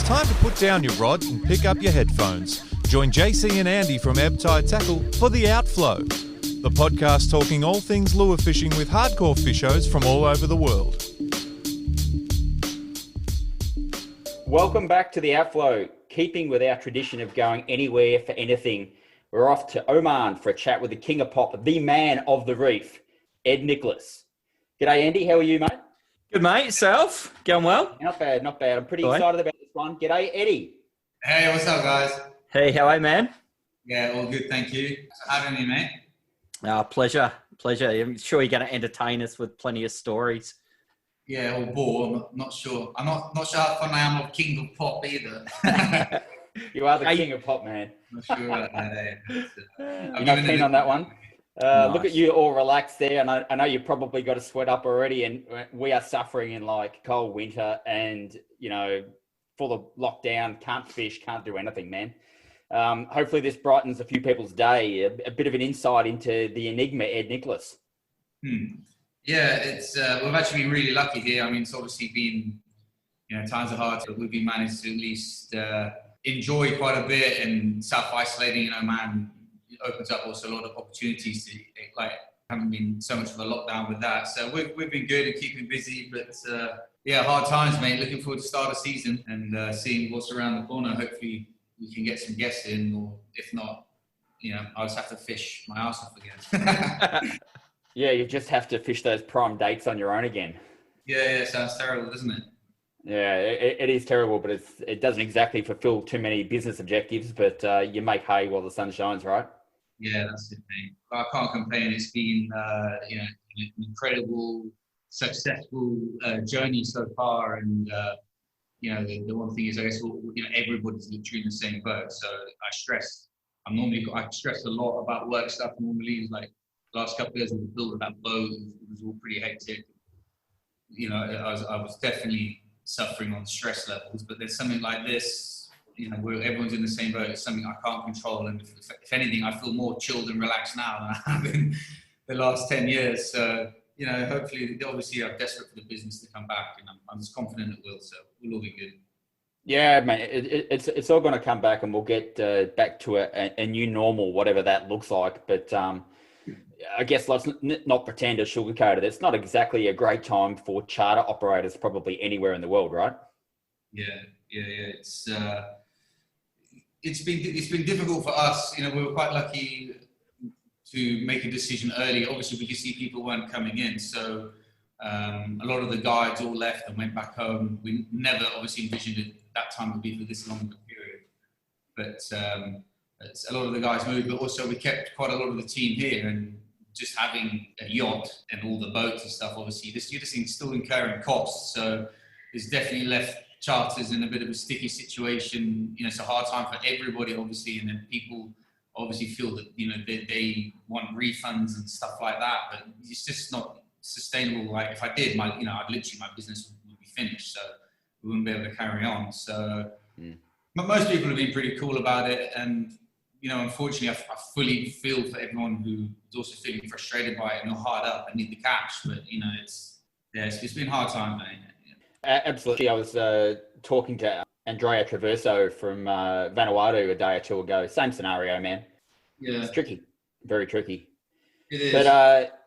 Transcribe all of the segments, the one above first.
time to put down your rod and pick up your headphones. Join JC and Andy from Ebb Tide Tackle for The Outflow, the podcast talking all things lure fishing with hardcore fishers from all over the world. Welcome back to The Outflow. Keeping with our tradition of going anywhere for anything, we're off to Oman for a chat with the king of pop, the man of the reef, Ed Nicholas. G'day, Andy. How are you, mate? Good, mate. Yourself? Going well? Not bad, not bad. I'm pretty excited about this one. G'day, Eddie. Hey, what's up, guys? Hey, how are you, man? Yeah, all good, thank you. Thanks for having me, mate. Pleasure. I'm sure you're going to entertain us with plenty of stories. Yeah, or bore. I'm not sure. I'm not sure how fun I am of King of Pop either. You are the king of pop, man. Not sure about that. You're not keen on that one? Nice. Look at you all relaxed there, and I know you probably got a sweat up already, and we are suffering in like cold winter and, you know, full of lockdown, can't fish, can't do anything, man. Hopefully this brightens a few people's day, a bit of an insight into the enigma, Ed Nicholas. Yeah, it's we've actually been really lucky here. I mean, it's obviously been, times are hard, but we've been managed to at least enjoy quite a bit, and self-isolating in Oman opens up also a lot of opportunities to, like, haven't been so much of a lockdown with that. So we've been good and keeping busy, but hard times, mate. Looking forward to start the season and seeing what's around the corner. Hopefully we can get some guests in, or if not, I'll just have to fish my arse off again. Yeah, you just have to fish those prime dates on your own again. Yeah, sounds terrible, doesn't it? Yeah, it is terrible, but it doesn't exactly fulfill too many business objectives, but you make hay while the sun shines, right? Yeah, that's it, mate. I can't complain. It's been, an incredible, successful journey so far. And, the one thing is, I guess, everybody's literally in the same boat. So I stress a lot about work stuff normally. It's like last couple of years with the build of that boat, it was all pretty hectic. I was definitely suffering on stress levels, but there's something like this, where everyone's in the same boat. It's something I can't control, and if anything, I feel more chilled and relaxed now than I have in the last 10 years. So, hopefully, obviously, I'm desperate for the business to come back, and I'm just confident it will. So we'll all be good. Yeah, mate, it's all going to come back, and we'll get back to a new normal, whatever that looks like. But I guess let's not pretend or sugarcoat it. It's not exactly a great time for charter operators, probably anywhere in the world, right? Yeah. It's been difficult for us. We were quite lucky to make a decision early. Obviously, we could see people weren't coming in, so a lot of the guides all left and went back home. We never obviously envisioned it that time would be for this long of a period, but a lot of the guys moved. But also, we kept quite a lot of the team here, and just having a yacht and all the boats and stuff. Obviously, you're just still incurring costs, so it's definitely left charters in a bit of a sticky situation. It's a hard time for everybody, obviously, and then people obviously feel that they want refunds and stuff like that, but it's just not sustainable. Like if I did, my business would be finished, so we wouldn't be able to carry on. So but most people have been pretty cool about it, and unfortunately I fully feel for everyone who's also feeling frustrated by it and not hard up and need the cash, but it's been a hard time, mate. Absolutely. I was talking to Andrea Traverso from Vanuatu a day or two ago. Same scenario, man. Yeah. It's tricky. Very tricky. It is. But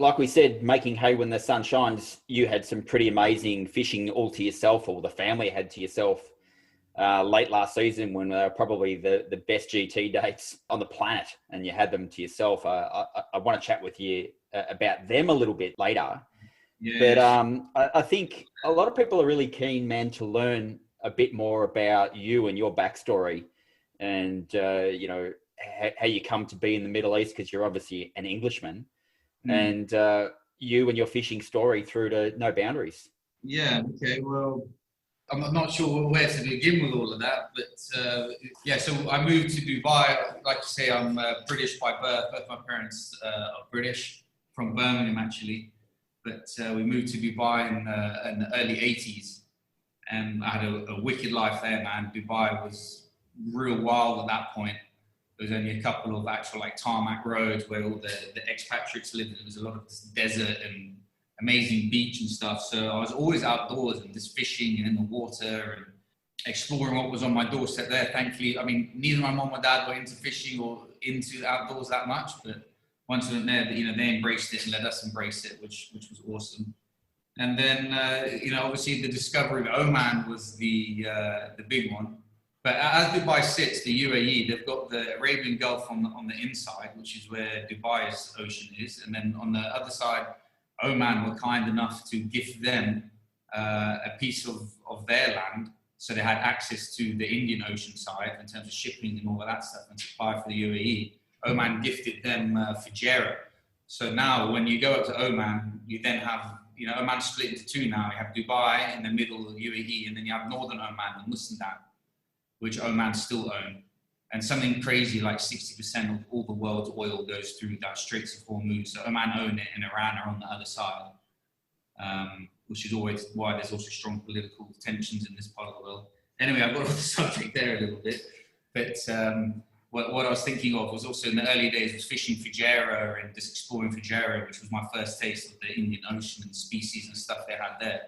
like we said, making hay when the sun shines, you had some pretty amazing fishing all to yourself, or the family had to yourself late last season when they were probably the best GT dates on the planet, and you had them to yourself. I want to chat with you about them a little bit later. Yeah. But I think a lot of people are really keen, man, to learn a bit more about you and your backstory, and how you come to be in the Middle East, because you're obviously an Englishman, and you and your fishing story through to No Boundaries. Yeah. Okay. Well, I'm not sure where to begin with all of that, but so I moved to Dubai. Like you say, I'm British by birth. Both my parents are British, from Birmingham actually. But we moved to Dubai in the early 80s, and I had a wicked life there, man. Dubai was real wild at that point. There was only a couple of actual tarmac roads where all the expatriates lived. There was a lot of this desert and amazing beach and stuff. So I was always outdoors and just fishing and in the water. And exploring what was on my doorstep there. Thankfully, I mean, neither my mom or dad were into fishing or into outdoors that much, but once we went there, they embraced it and let us embrace it, which was awesome. And then, obviously the discovery of Oman was the big one. But as Dubai sits, the UAE, they've got the Arabian Gulf on the inside, which is where Dubai's ocean is. And then on the other side, Oman were kind enough to gift them a piece of their land. So they had access to the Indian Ocean side in terms of shipping and all of that stuff and supply for the UAE. Oman gifted them Fujairah. So now when you go up to Oman, you then have, Oman split into two now. You have Dubai in the middle of the UAE, and then you have northern Oman and Musandam, which Oman still own. And something crazy like 60% of all the world's oil goes through that Straits of Hormuz. So Oman own it and Iran are on the other side, which is always why there's also strong political tensions in this part of the world. Anyway, I've got off the subject there a little bit. But what I was thinking of was also in the early days was fishing Fujairah and just exploring Fujairah, which was my first taste of the Indian Ocean and species and stuff they had there.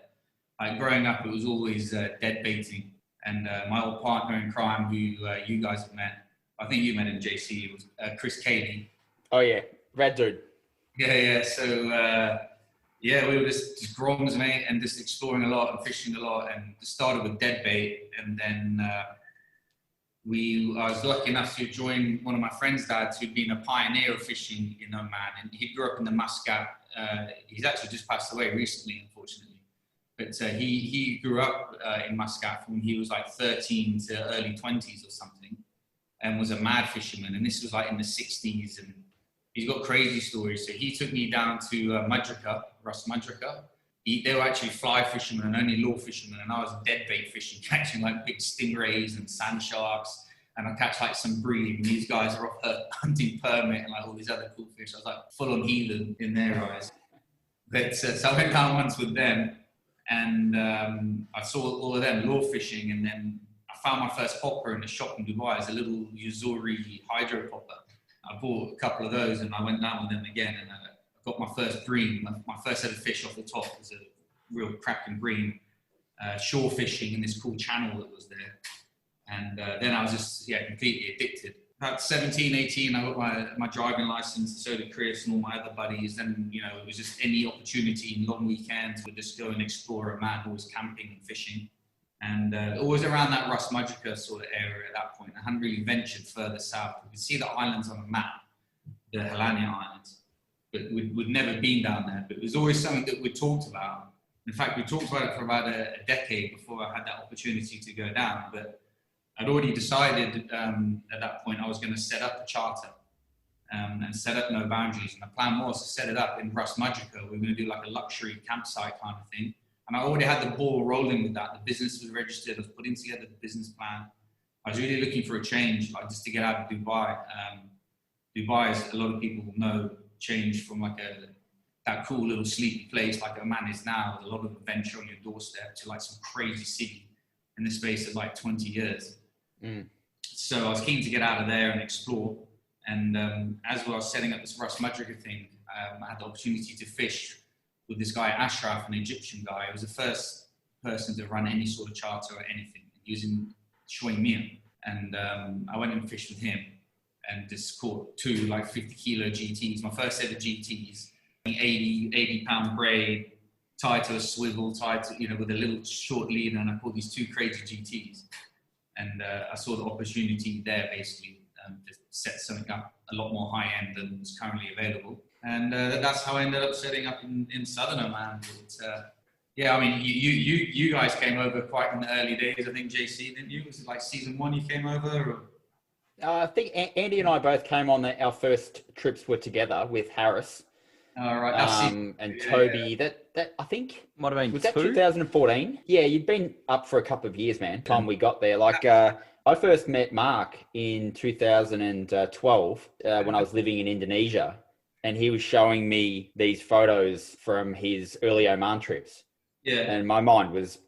Like growing up, it was always dead baiting. And my old partner in crime, who you guys have met, I think you met him, JC, was Chris Cady. Oh, yeah. Red dude. Yeah. So, we were just groms, mate, and just exploring a lot and fishing a lot. And it started with dead bait. And then I was lucky enough to join one of my friend's dads who'd been a pioneer of fishing in Oman. And he grew up in the Muscat. He's actually just passed away recently, unfortunately. But he grew up in Muscat from when he was like 13 to early 20s or something, and was a mad fisherman. And this was like in the 60s, and he's got crazy stories. So he took me down to Mudrika, Ras Mudrika. They were actually fly fishermen and only lure fishermen, and I was dead bait fishing, catching like big stingrays and sand sharks, and I catch like some bream. And these guys are off a hunting permit and like all these other cool fish. I was like full on heathen in their eyes. But so I went down once with them. And I saw all of them lure fishing, and then I found my first popper in a shop in Dubai. It's a little Uzuri hydro popper. I bought a couple of those, and I went down with them again, and I got my first bream. My first set of fish off the top was a real cracking bream, shore fishing in this cool channel that was there. And then I was just completely addicted. About 17, 18, I got my driving license, so did Chris and all my other buddies. And, it was just any opportunity in long weekends, we'd just go and explore Oman, always camping and fishing. And always around that Ras Mudrika sort of area at that point. I hadn't really ventured further south. We could see the islands on the map, the Helania Islands, but we'd never been down there. But it was always something that we talked about. In fact, we talked about it for about a decade before I had that opportunity to go down. But I'd already decided at that point I was going to set up a charter and set up no boundaries. And the plan was to set it up in Ras Mudrika. We were going to do like a luxury campsite kind of thing. And I already had the ball rolling with that. The business was registered. I was putting together the business plan. I was really looking for a change, like just to get out of Dubai. Dubai, as a lot of people know, changed from like that cool little sleepy place like Oman is now, with a lot of adventure on your doorstep, to like some crazy city in the space of like 20 years. So I was keen to get out of there and explore. And as I was setting up this Ras Mudrika thing, I had the opportunity to fish with this guy Ashraf, an Egyptian guy. He was the first person to run any sort of charter or anything using Shuaimia. And I went and fished with him and just caught two like 50 kilo GTs. My first set of GTs, 80 pound braid, tied to a swivel, tied to, with a little short lead, and I caught these two crazy GTs. And I saw the opportunity there basically to set something up a lot more high end than was currently available. And that's how I ended up setting up in southern Oman. But, I mean, you guys came over quite in the early days. I think, JC, didn't you? Was it like season 1 you came over? Or? I think Andy and I both came on our first trips were together with Harris. All right. And Toby. Yeah. That I think might have been was that 2014. Yeah, you'd been up for a couple of years, man. Time we got there, I first met Mark in 2012 when I was living in Indonesia, and he was showing me these photos from his early Oman trips. Yeah, and my mind was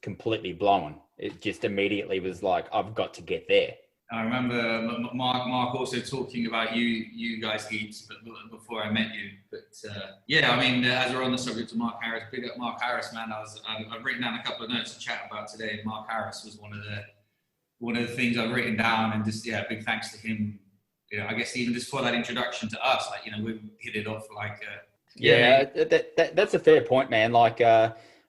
completely blown. It just immediately was like, I've got to get there. I remember Mark also talking about you guys heaps, but before I met you. But yeah, I mean, as we're on the subject of Mark Harris, big up Mark Harris, man. I've written down a couple of notes to chat about today. Mark Harris was one of the things I've written down, and just big thanks to him. You know, I guess even just for that introduction to us, like, you know, we hit it off like. That's a fair point, man. Like,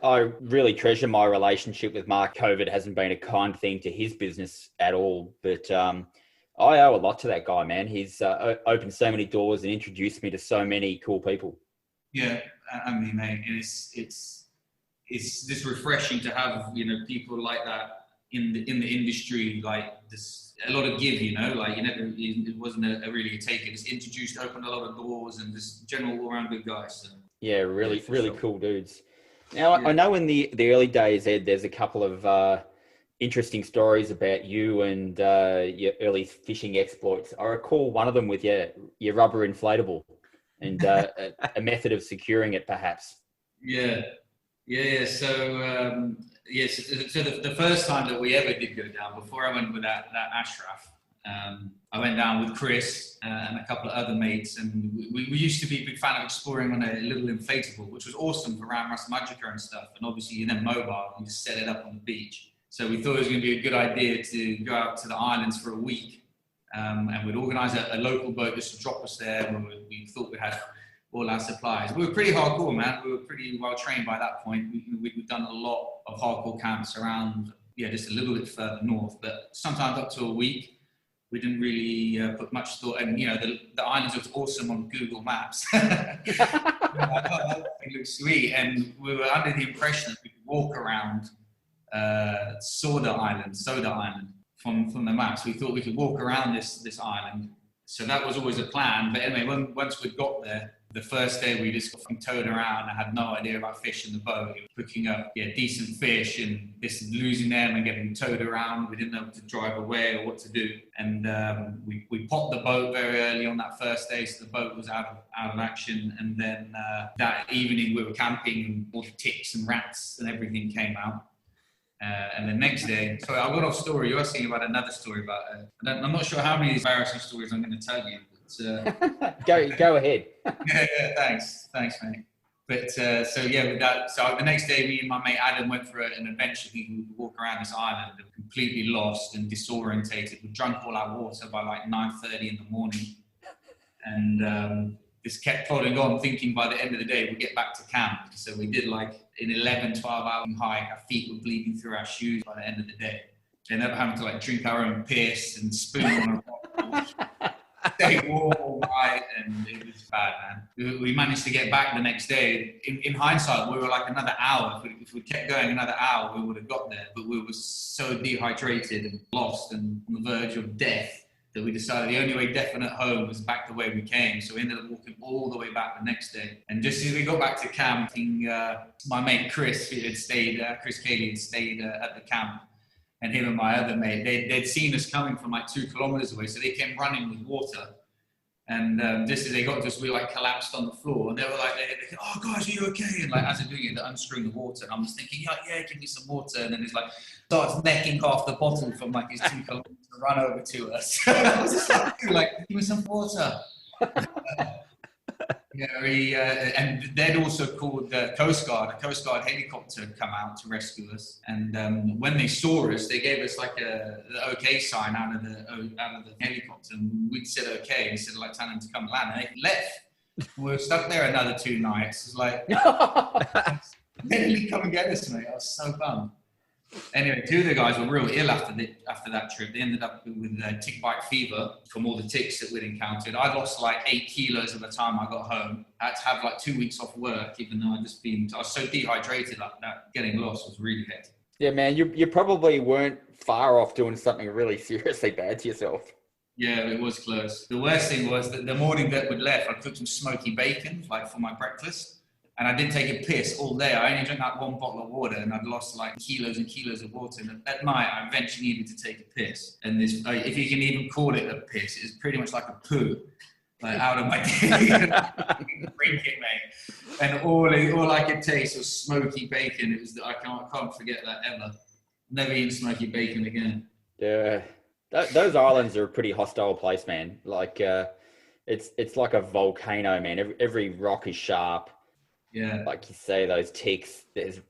I really treasure my relationship with Mark. COVID hasn't been a kind thing to his business at all, but I owe a lot to that guy, man. He's opened so many doors and introduced me to so many cool people. Yeah, I mean, mate, it's just refreshing to have, you know, people like that in the industry, like this. A lot of give, you know, like it wasn't a really a take. It was introduced, opened a lot of doors, and just general all around good guys. So. Yeah, really cool dudes. Now, I know in the early days, Ed, there's a couple of interesting stories about you and your early fishing exploits. I recall one of them with your rubber inflatable and a method of securing it, perhaps. Yeah. So, so the first time that we ever did go down, before I went with that Ashraf, I went down with Chris and a couple of other mates, and we used to be a big fan of exploring on a little inflatable, which was awesome for around Ras Magica and stuff. And obviously, you're then mobile, you just set it up on the beach. So we thought it was going to be a good idea to go out to the islands for a week, and we'd organise a local boat just to drop us there when we thought we had all our supplies. We were pretty hardcore, man. We were pretty well trained by that point. We'd done a lot of hardcore camps around, just a little bit further north, but sometimes up to a week. We didn't really put much thought, and you know, the islands looked awesome on Google Maps. It looked sweet, and we were under the impression that we could walk around Soda Island from the maps. We thought we could walk around this island, so that was always a plan. But anyway, once we got there, the first day we just got towed around. I had no idea about fish in the boat. Picking up decent fish and just losing them and getting towed around. We didn't know what to drive away or what to do. And we popped the boat very early on that first day, so the boat was out of action. And then that evening we were camping, and all the ticks and rats and everything came out. And the next day, sorry, I got off story. You're asking about another story about. I'm not sure how many embarrassing stories I'm going to tell you. Go ahead. Thanks, mate. But with that, so the next day, me and my mate Adam went for an adventure. We would walk around this island, completely lost and disorientated. We drank all our water by like 9:30 in the morning, and just kept plodding on, thinking by the end of the day we'd get back to camp. So we did like an 11-12 hour hike. Our feet were bleeding through our shoes by the end of the day. We ended up having to like drink our own piss and spoon on a rock. Stay warm all night, and it was bad, man. We managed to get back the next day. In hindsight, we were like another hour. If we kept going another hour, we would have got there. But we were so dehydrated and lost and on the verge of death that we decided the only way definite home was back the way we came. So we ended up walking all the way back the next day. And just as we got back to camp, my mate Chris, Chris Cayley had stayed at the camp. And him and my other mate, they'd seen us coming from like 2 kilometers away, so they came running with water. And just as they got to us, we like collapsed on the floor, and they were like, "Oh guys, are you okay?" And like as they're doing it, they're unscrewing the water, and I'm just thinking, "Yeah, give me some water." And then he's like, starts necking half the bottle from like his 2 kilometers to run over to us. I was just like, "Give me some water." And they'd also called the Coast Guard. A Coast Guard helicopter had come out to rescue us. And when they saw us, they gave us like the OK sign out of the helicopter. And we'd said OK, and said like, "Tell them to come land." And they left. We were stuck there another 2 nights. It's like, literally come and get us, mate. I was so bummed. Anyway, 2 of the guys were real ill after that trip. They ended up with tick bite fever from all the ticks that we'd encountered. I lost like 8 kilos by the time I got home. I had to have like 2 weeks off work, even though I was so dehydrated that getting lost was really hectic. Yeah, man, you probably weren't far off doing something really seriously bad to yourself. Yeah, it was close. The worst thing was that the morning that we'd left, I cooked some smoky bacon like for my breakfast. And I didn't take a piss all day. I only drank like 1 bottle of water, and I'd lost like kilos and kilos of water. And at night, I eventually needed to take a piss. And this, if you can even call it a piss, it's pretty much like a poo, like out of my drink it, mate. And all I could taste was smoky bacon. It was I can't forget that ever. Never eaten smoky bacon again. Yeah, Those islands are a pretty hostile place, man. Like, it's like a volcano, man. Every rock is sharp. Yeah. Like you say, those ticks. As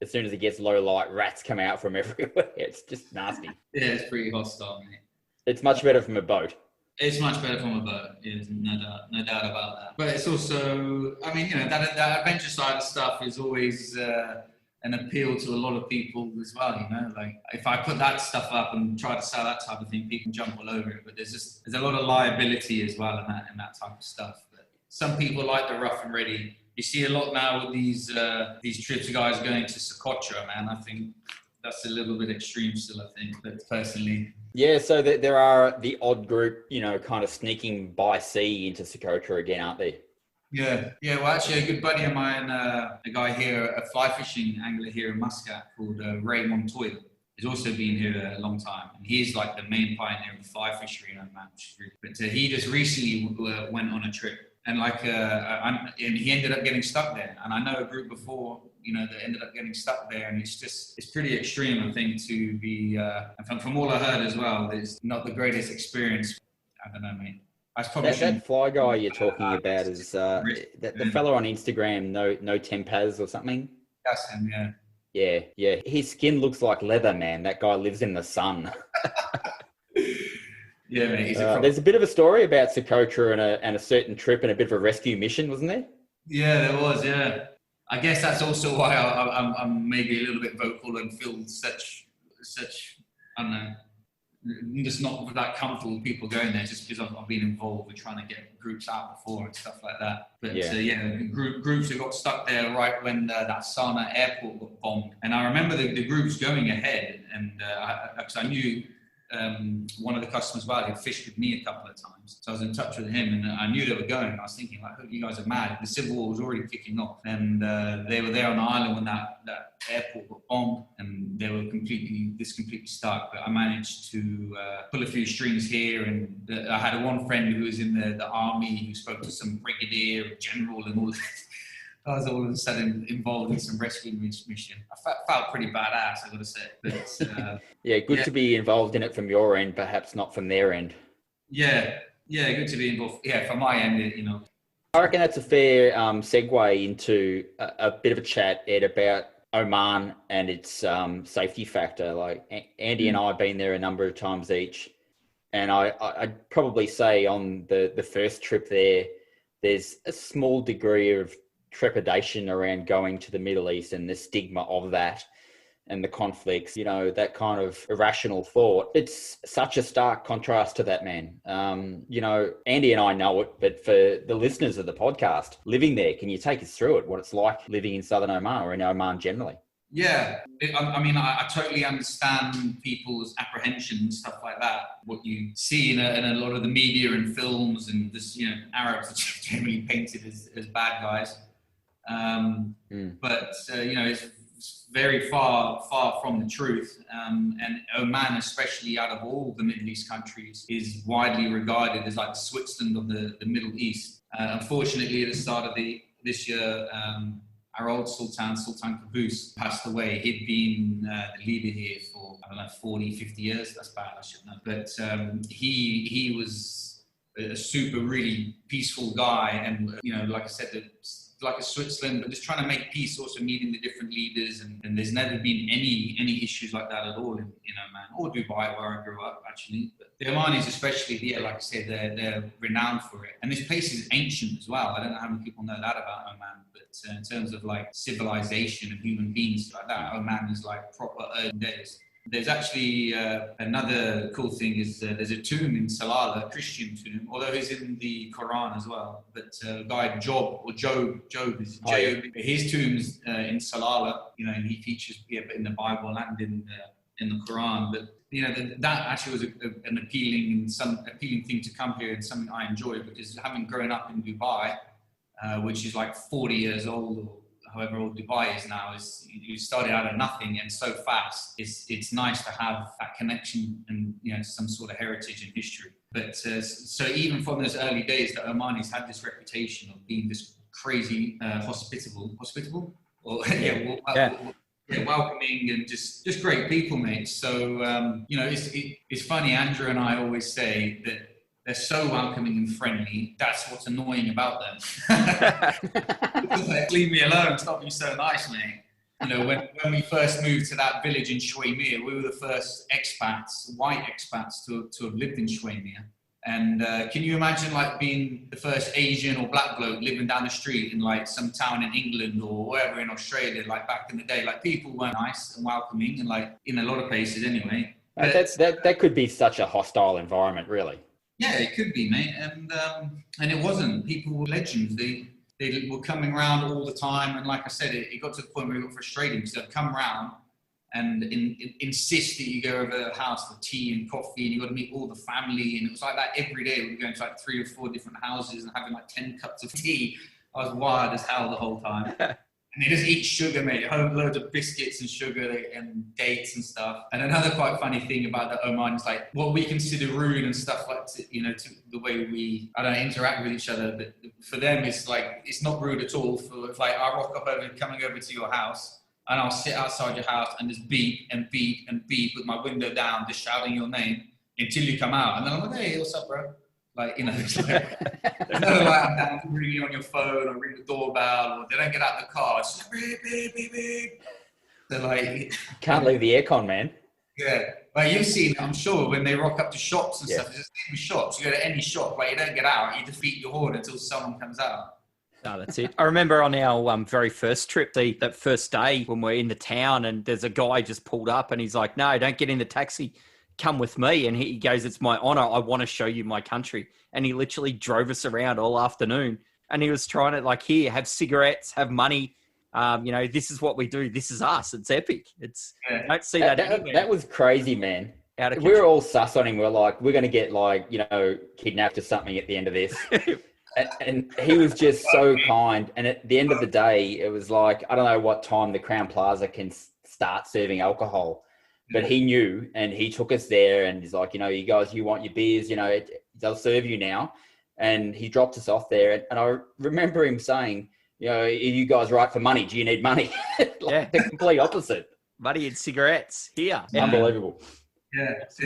soon as it gets low light, rats come out from everywhere. It's just nasty. Yeah, it's pretty hostile, mate. It's much better from a boat. It's much better from a boat. There's no doubt about that. But it's also, I mean, that adventure side of stuff is always an appeal to a lot of people as well. Like if I put that stuff up and try to sell that type of thing, people jump all over it. But there's a lot of liability as well in that type of stuff. But some people like the rough and ready. You see a lot now with these trips of guys going to Socotra, man. I think that's a little bit extreme still, I think, but personally. Yeah, so there are the odd group, kind of sneaking by sea into Socotra again, aren't they? Yeah. Well, actually, a good buddy of mine, a guy here, a fly fishing angler here in Muscat called Ray Montoya, has also been here a long time. And he's like the main pioneer of fly fishery in Oman, which is really good. But he just recently went on a trip. And and he ended up getting stuck there. And I know a group before, that ended up getting stuck there. And it's pretty extreme, I think, to be, and from all I heard as well, it's not the greatest experience. I don't know, mate. That fly guy you're talking about is the fellow on Instagram, no tempaz or something? That's him, yeah. Yeah. His skin looks like leather, man. That guy lives in the sun. Yeah, mate. There's a bit of a story about Socotra and a certain trip and a bit of a rescue mission, wasn't there? Yeah, there was. Yeah, I guess that's also why I'm maybe a little bit vocal and feel such. I don't know. I'm just not that comfortable with people going there, just because I've been involved with trying to get groups out before and stuff like that. But groups that got stuck there right when that Sana airport got bombed, and I remember the groups going ahead, and because I knew. One of the customers, had fished with me a couple of times. So I was in touch with him and I knew they were going. I was thinking, I hope you guys are mad. The civil war was already kicking off. And they were there on the island when that airport got bombed and they were completely stuck. But I managed to pull a few strings here. And I had one friend who was in the army who spoke to some brigadier, general and all that. I was all of a sudden involved in some rescue mission. I felt pretty badass, I gotta say. But, good to be involved in it from your end, perhaps not from their end. Yeah, good to be involved. Yeah, from my end, I reckon that's a fair segue into a bit of a chat, Ed, about Oman and its safety factor. Like Andy and I have been there a number of times each, and I'd probably say on the first trip there's a small degree of trepidation around going to the Middle East and the stigma of that and the conflicts, that kind of irrational thought. It's such a stark contrast to that, man. Andy and I know it, but for the listeners of the podcast, living there, can you take us through it, what it's like living in Southern Oman or in Oman generally? Yeah, I totally understand people's apprehension and stuff like that. What you see in a lot of the media and films and this, Arabs are generally painted as bad guys. But it's very far from the truth. And Oman, especially out of all the Middle East countries, is widely regarded as like the Switzerland of the Middle East. Unfortunately, at the start of this year, our old Sultan Qaboos, passed away. He'd been the leader here for 40, 50 years. That's bad, I should know. But he was a super really peaceful guy, and like I said, like a Switzerland, but just trying to make peace, also meeting the different leaders, and there's never been any issues like that at all in Oman or Dubai, where I grew up actually. But the Omanis especially, like I said, they're renowned for it, and this place is ancient as well. I don't know how many people know that about Oman, but in terms of like civilization and human beings like that, Oman is like proper early days. There's actually another cool thing is there's a tomb in Salalah, a Christian tomb, although it's in the Quran as well. But a guy Job is Job. His tomb's in Salalah, and he features in the Bible and in the Quran. But that actually was an appealing thing to come here, and something I enjoy, because having grown up in Dubai, which is like 40 years old or however old Dubai is now, you started out of nothing and so fast. It's nice to have that connection and some sort of heritage and history. But so even from those early days, the Omanis had this reputation of being this crazy hospitable, or welcoming and just great people, mate. So it's funny. Andrew and I always say that they're so welcoming and friendly. That's what's annoying about them. Like, leave me alone. Stop being so nice, mate. When we first moved to that village in Shui Mia, we were the first white expats to have lived in Shui Mia. And can you imagine like being the first Asian or black bloke living down the street in like some town in England or wherever in Australia, like back in the day? Like people were nice and welcoming, and like in a lot of places anyway. That could be such a hostile environment, really. Yeah, it could be, mate. And it wasn't. People were legends. They were coming around all the time, and like I said, it got to the point where it got frustrating because they'd come around and insist that you go over to their house for tea and coffee, and you got to meet all the family, and it was like that every day. We were going to like 3 or 4 different houses and having like 10 cups of tea. I was wired as hell the whole time. And they just eat sugar, mate. Loads of biscuits and sugar and dates and stuff. And another quite funny thing about the Oman is like what we consider rude and stuff like, to the way we, interact with each other. But for them, it's like, it's not rude at all. If like I rock up coming over to your house, and I'll sit outside your house and just beep and beep and beep with my window down, just shouting your name until you come out. And then I'm like, hey, what's up, bro? Like, it's like, there's no like, I'm down ringing on your phone or ring the doorbell, or they don't get out of the car. It's just like, beep, beep, beep, beep. So like... Can't leave the aircon, man. Yeah. Like you've seen, I'm sure, when they rock up to shops and stuff, it's just shops. You go to any shop, like you don't get out, you defeat your horn until someone comes out. No, that's it. I remember on our very first trip, that first day when we're in the town and there's a guy just pulled up and he's like, no, don't get in the taxi. Come with me. And he goes, it's my honor. I want to show you my country. And he literally drove us around all afternoon. And he was trying to like, here, have cigarettes, have money. This is what we do. This is us. It's epic. I don't see that anywhere. That was crazy, man. We were all sus on him. We're like, we're going to get like, kidnapped or something at the end of this. And he was just so kind. And at the end of the day, it was like, I don't know what time the Crown Plaza can start serving alcohol, but he knew, and he took us there, and he's like, you guys, you want your beers, they'll serve you now. And he dropped us off there. And I remember him saying, are you guys right for money? Do you need money? The complete opposite. Money and cigarettes here. Unbelievable. Yeah, so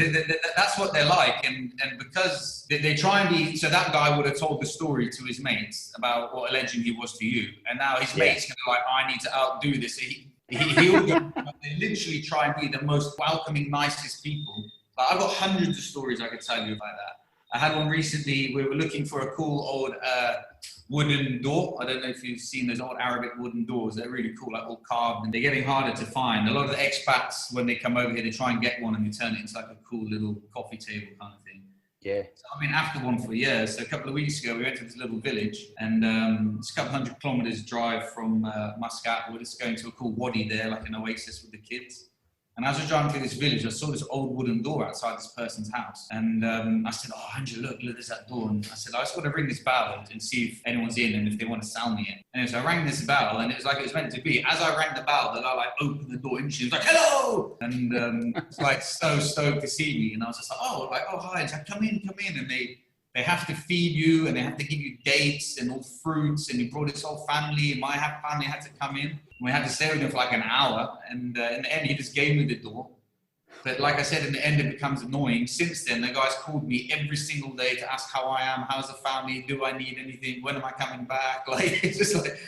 that's what they're like, and because they try and be. So that guy would have told the story to his mates about what a legend he was to you, and now his mates can be like, I need to outdo this. So they literally try and be the most welcoming, nicest people. Like, I've got hundreds of stories I could tell you about that. I had one recently. We were looking for a cool old wooden door. I don't know if you've seen those old Arabic wooden doors. They're really cool, like all carved, and they're getting harder to find. A lot of the expats, when they come over here, they try and get one and they turn it into like a cool little coffee table kind of thing. Yeah. So I've been after one for years. So a couple of weeks ago, we went to this little village, and it's a couple 100 kilometers drive from Muscat. We're just going to a cool wadi there, like an oasis with the kids. And as I was driving through this village, I saw this old wooden door outside this person's house. And I said, oh, Andrew, look, there's that door. And I said, I just want to ring this bell and see if anyone's in and if they want to sell me it. And so I rang this bell, and it was like it was meant to be. As I rang the bell, the guy like opened the door and she was like, hello! And it's like so stoked to see me. And I was just like, oh, hi. It's like, come in. And they have to feed you, and they have to give you dates and all fruits. And he brought his whole family, and my family had to come in. We had to stay with him for like an hour, and in the end, he just gave me the door. But like I said, in the end, it becomes annoying. Since then, the guy's called me every single day to ask how I am, how's the family, do I need anything, when am I coming back? Like, it's just like...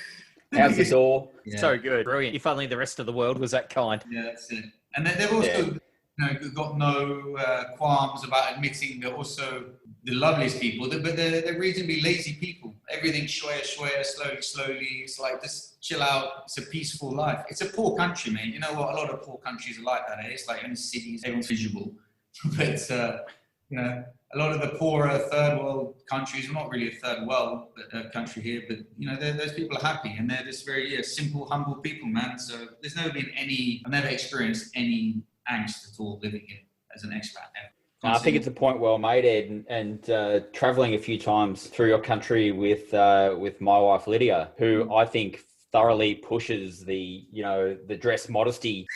How's the door? Yeah. So good. Brilliant. If only the rest of the world was that kind. Yeah, that's it. And they've also got no qualms about admitting they're also the loveliest people, but they're reasonably lazy people. Everything's shwaya, slowly. It's like, just chill out. It's a peaceful life. It's a poor country, man. You know what? A lot of poor countries are like that. It's like in cities, everyone's visible. But, a lot of the poorer third world countries, well, not really a third world country here, but, those people are happy, and they're just very simple, humble people, man. So there's never been I've never experienced any angst at all living here as an expat ever. I think it's a point well made, Ed, and traveling a few times through your country with my wife Lydia, who I think thoroughly pushes the dress modesty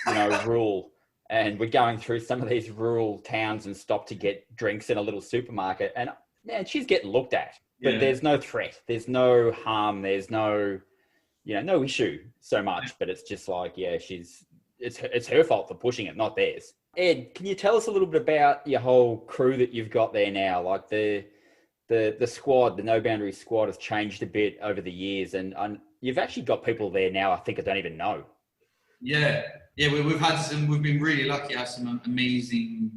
rule. And we're going through some of these rural towns and stop to get drinks in a little supermarket, and man, she's getting looked at, but there's no threat, there's no harm, there's no issue so much, but it's just like, she's it's her fault for pushing it, not theirs. Ed, can you tell us a little bit about your whole crew that you've got there now? Like the squad, the No Boundaries squad has changed a bit over the years, and you've actually got people there now I think I don't even know. Yeah, we've been really lucky to have some amazing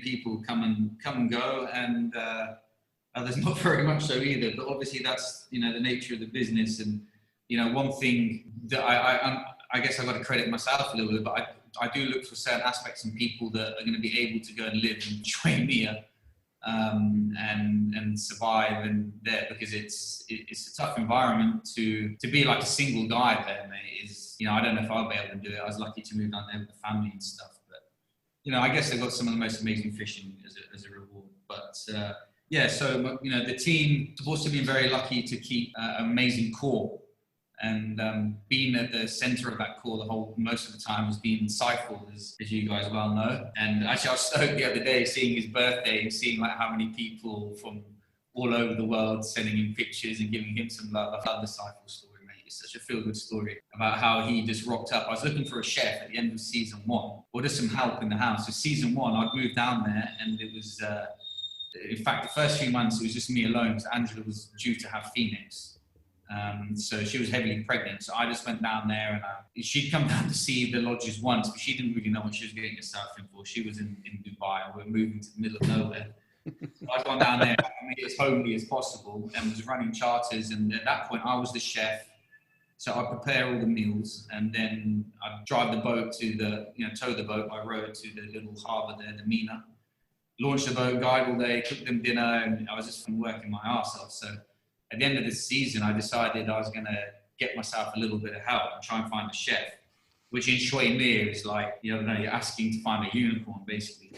people come and go, and there's not very much so either. But obviously that's the nature of the business, and one thing that I guess I got to credit myself a little bit, but I do look for certain aspects in people that are going to be able to go and live in Crimea and survive in there, because it's a tough environment to be like a single guy there, mate. I don't know if I'll be able to do it. I was lucky to move down there with the family and stuff, but I guess they've got some of the most amazing fishing as a reward. But so the team have also been very lucky to keep an amazing core. And being at the centre of that core most of the time was being Seifel, as you guys well know. And actually, I was stoked the other day seeing his birthday and seeing like how many people from all over the world sending him pictures and giving him some love. I love the Seifel story, mate. It's such a feel-good story about how he just rocked up. I was looking for a chef at the end of season 1, or just some help in the house. So season 1, I'd moved down there, and it was, in fact, the first few months it was just me alone, because Angela was due to have Phoenix. So she was heavily pregnant. So I just went down there, and she'd come down to see the lodges once, but she didn't really know what she was getting herself in for. She was in Dubai, and we were moving to the middle of nowhere. So I'd gone down there to make it as homely as possible, and was running charters. And at that point, I was the chef. So I'd prepare all the meals, and then I'd drive the boat tow the boat by road to the little harbour there, the Mina. Launch the boat, guide all day, cook them dinner, and I was just working my arse off. So at the end of the season, I decided I was going to get myself a little bit of help and try and find a chef, which in Shui Mir is like, you're asking to find a unicorn, basically.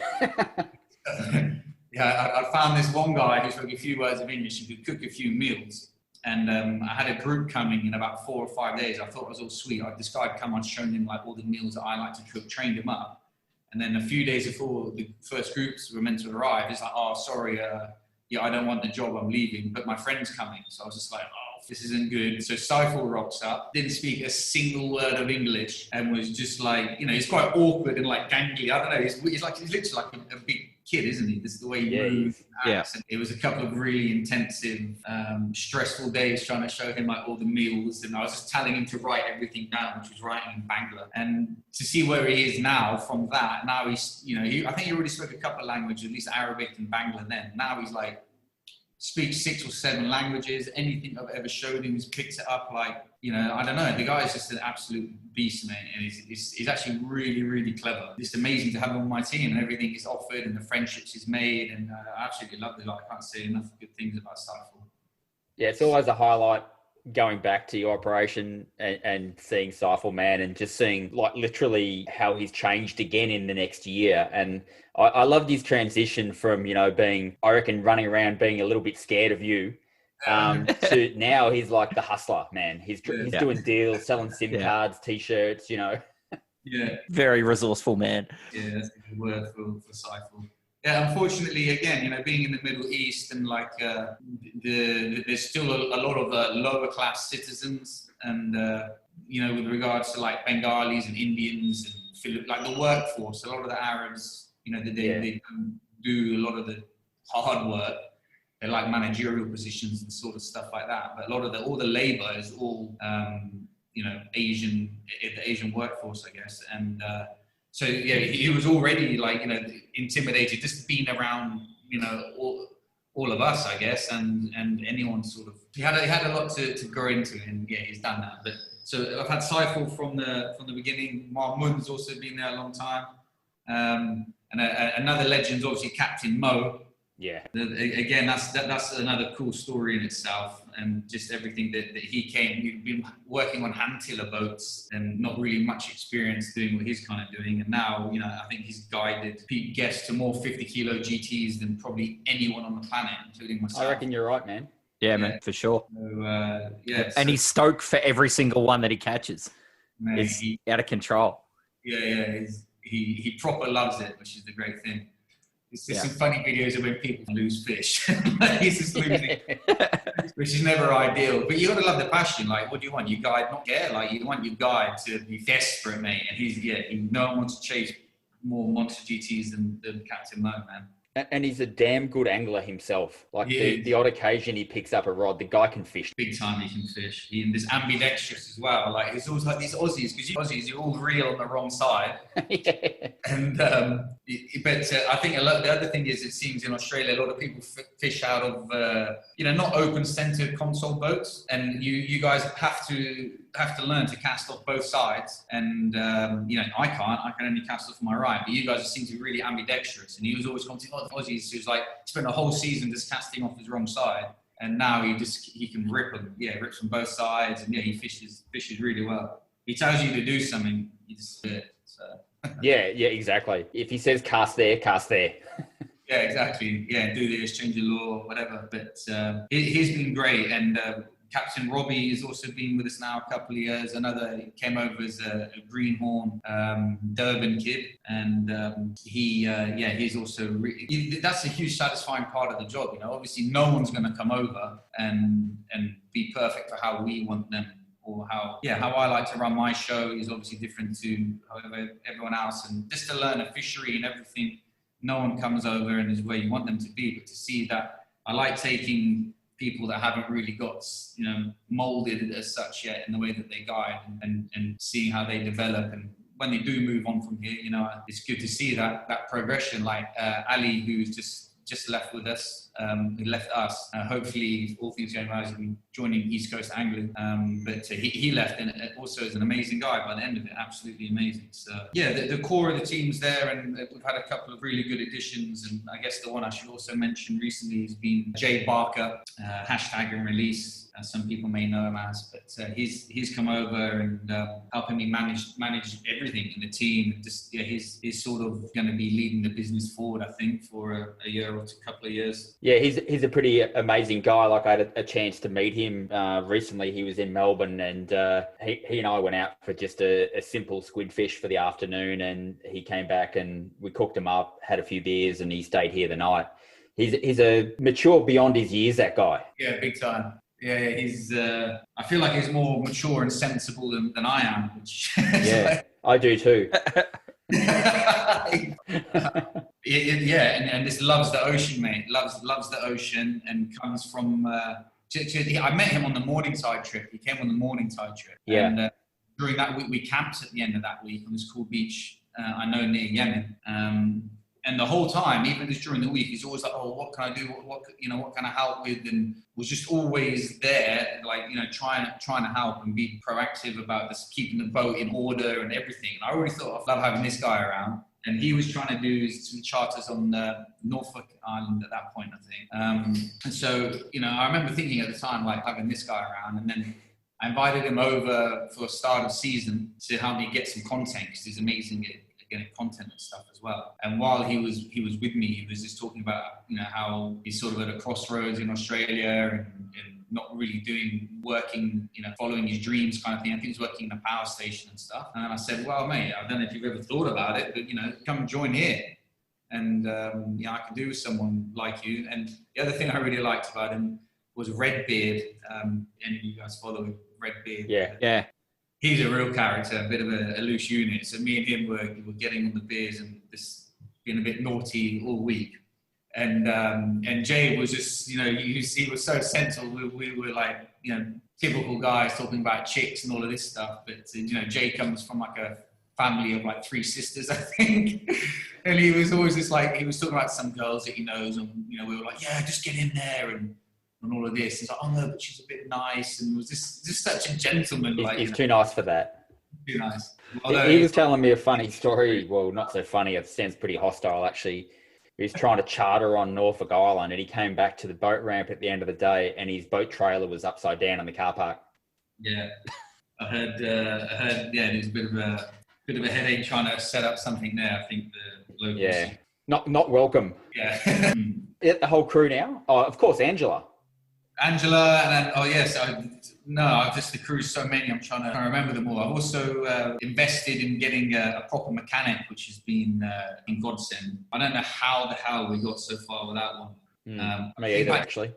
I found this one guy who spoke a few words of English and could cook a few meals. And I had a group coming in about 4 or 5 days. I thought it was all sweet. This guy had come on, shown him like all the meals that I like to cook, trained him up. And then a few days before the first groups were meant to arrive, it's like, oh, sorry, I don't want the job, I'm leaving, but my friend's coming. So I was just like, oh, this isn't good. So Seifel rocks up, didn't speak a single word of English, and was just like, he's quite awkward and like gangly. I don't know, he's literally like a big kid, isn't he? This is the way he moves. Yeah. It was a couple of really intensive, stressful days trying to show him like all the meals, and I was just telling him to write everything down, which was writing in Bangla. And to see where he is now from that, now he's, I think he already spoke a couple of languages, at least Arabic and Bangla then. Now he's like, speaks 6 or 7 languages. Anything I've ever showed him, he's picked it up like, I don't know. The guy is just an absolute beast, man. And he's actually really, really clever. It's amazing to have him on my team, and everything is offered and the friendships he's made. And I absolutely love the guy. I can't say enough good things about Seifel. Yeah, it's always a highlight going back to your operation and seeing Seifel, man, and just seeing like literally how he's changed again in the next year. And I loved his transition from, being, I reckon, running around being a little bit scared of you, to now he's like the hustler, man. He's doing deals, selling SIM cards, T-shirts, Yeah. Very resourceful man. Yeah, that's a good word for Seifel. Yeah, unfortunately, again, being in the Middle East and like there's still a lot of lower class citizens, and with regards to like Bengalis and Indians and like the workforce, a lot of the Arabs, they do a lot of the hard work. They like managerial positions and sort of stuff like that. But a lot of all the labor is all Asian workforce, I guess, and. So yeah, he was already like intimidated just being around all of us, I guess, and anyone sort of. He had a lot to grow into, and yeah, he's done that. But so I've had Seifel from the beginning. Mahmoud's also been there a long time, and another legend's obviously Captain Mo. Yeah. Again, that's another cool story in itself, and just everything that he came. He'd been working on hand tiller boats and not really much experience doing what he's kind of doing. And now, I think he's guided Pete Guest to more 50-kilo GTs than probably anyone on the planet, including myself. I reckon you're right, man. Yeah, man, for sure. So, and he's stoked for every single one that he catches. Man, it's out of control. Yeah, he proper loves it, which is the great thing. It's just some funny videos of when people lose fish. He's just losing, which is never ideal. But you got to love the passion. Like, what do you want? Your guide not care? Like, you want your guide to be desperate, mate. And no one wants to chase more Monster GTs than Captain Mo, man. And he's a damn good angler himself. Like the odd occasion he picks up a rod, the guy can fish. Big time he can fish. He's ambidextrous as well. Like, it's always like these Aussies, because Aussies, you're all reel on the wrong side. And but I think the other thing is, it seems in Australia, a lot of people fish out of not open-centered console boats, and you guys have to learn to cast off both sides. And I can't. I can only cast off my right, but you guys seem to be really ambidextrous. And he was always commenting, the Aussies, who's like spent a whole season just casting off his wrong side, and now he can rips from both sides, and he fishes really well. He tells you to do something, you just do it. So. yeah, exactly. If he says cast there, cast there. Yeah, exactly. Yeah, do this, change the law, whatever. But he's been great, and Captain Robbie has also been with us now a couple of years. He came over as a greenhorn Durban kid, and he's also that's a huge satisfying part of the job. Obviously no one's going to come over and be perfect for how we want them, or how I like to run my show is obviously different to everyone else. And just to learn a fishery and everything, no one comes over and is where you want them to be, but to see that, I like taking people that haven't really got molded as such yet in the way that they guide, and seeing how they develop, and when they do move on from here, it's good to see that progression. Like Ali, who's just left with us, he left us. Hopefully, all things going well, he'll be joining East Coast Angling. But he left, and also is an amazing guy by the end of it. Absolutely amazing. So the core of the team's there, and we've had a couple of really good additions. And I guess the one I should also mention recently has been Jay Barker, hashtag and release. Some people may know him as, but he's come over and helping me manage everything in the team. He's sort of going to be leading the business forward, I think, for a year or a couple of years. Yeah, he's a pretty amazing guy. Like, I had a chance to meet him recently. He was in Melbourne, and he and I went out for just a simple squid fish for the afternoon, and he came back and we cooked him up, had a few beers, and he stayed here the night. He's a mature beyond his years, that guy. Yeah, big time. Yeah, he's. I feel like he's more mature and sensible than I am. Which I do too. And just loves the ocean, mate. Loves the ocean, and comes from. I met him on the Morningside trip. He came on the Morningside trip. Yeah. And during that week, we camped at the end of that week on this cool beach I know near Yemen. And the whole time, even just during the week, he's always like, "Oh, what can I do? What can I help with?" And was just always there, like, trying to help and be proactive about this, keeping the boat in order and everything. And I already thought, I love having this guy around. And he was trying to do some charters on Norfolk Island at that point, I think. And so, I remember thinking at the time, like, having this guy around. And then I invited him over for a start of season to help me get some content, because he's amazing at getting content and stuff as well. And while he was with me, he was just talking about how he's sort of at a crossroads in Australia and not really working, following his dreams kind of thing. I think he was working in a power station and stuff. And then I said, well, mate, I don't know if you've ever thought about it, but come join here. And I could do with someone like you. And the other thing I really liked about him was Redbeard. Any of you guys follow Redbeard? Yeah. He's a real character, a bit of a loose unit. So me and him were getting on the beers and just being a bit naughty all week. And Jay was just, he was so central. We were like, typical guys talking about chicks and all of this stuff. But, Jay comes from like a family of like 3 sisters, I think. And he was always just like, he was talking about some girls that he knows. And, we were like, yeah, just get in there and all of this. It's like, oh no, but she's a bit nice. And was just such a gentleman. He's too nice for that. Too nice. He was telling me a funny story. Well, not so funny. It sounds pretty hostile, actually. He was trying to charter on Norfolk Island, and he came back to the boat ramp at the end of the day, and his boat trailer was upside down in the car park. Yeah, I heard. There's a bit of a headache trying to set up something there. I think the locals. Yeah, not welcome. Yeah. The whole crew now. Oh, of course, Angela. Angela, and then, I've just accrued so many, I'm trying to remember them all. I've also invested in getting a proper mechanic, which has been in godsend. I don't know how the hell we got so far with that one. Me either, actually.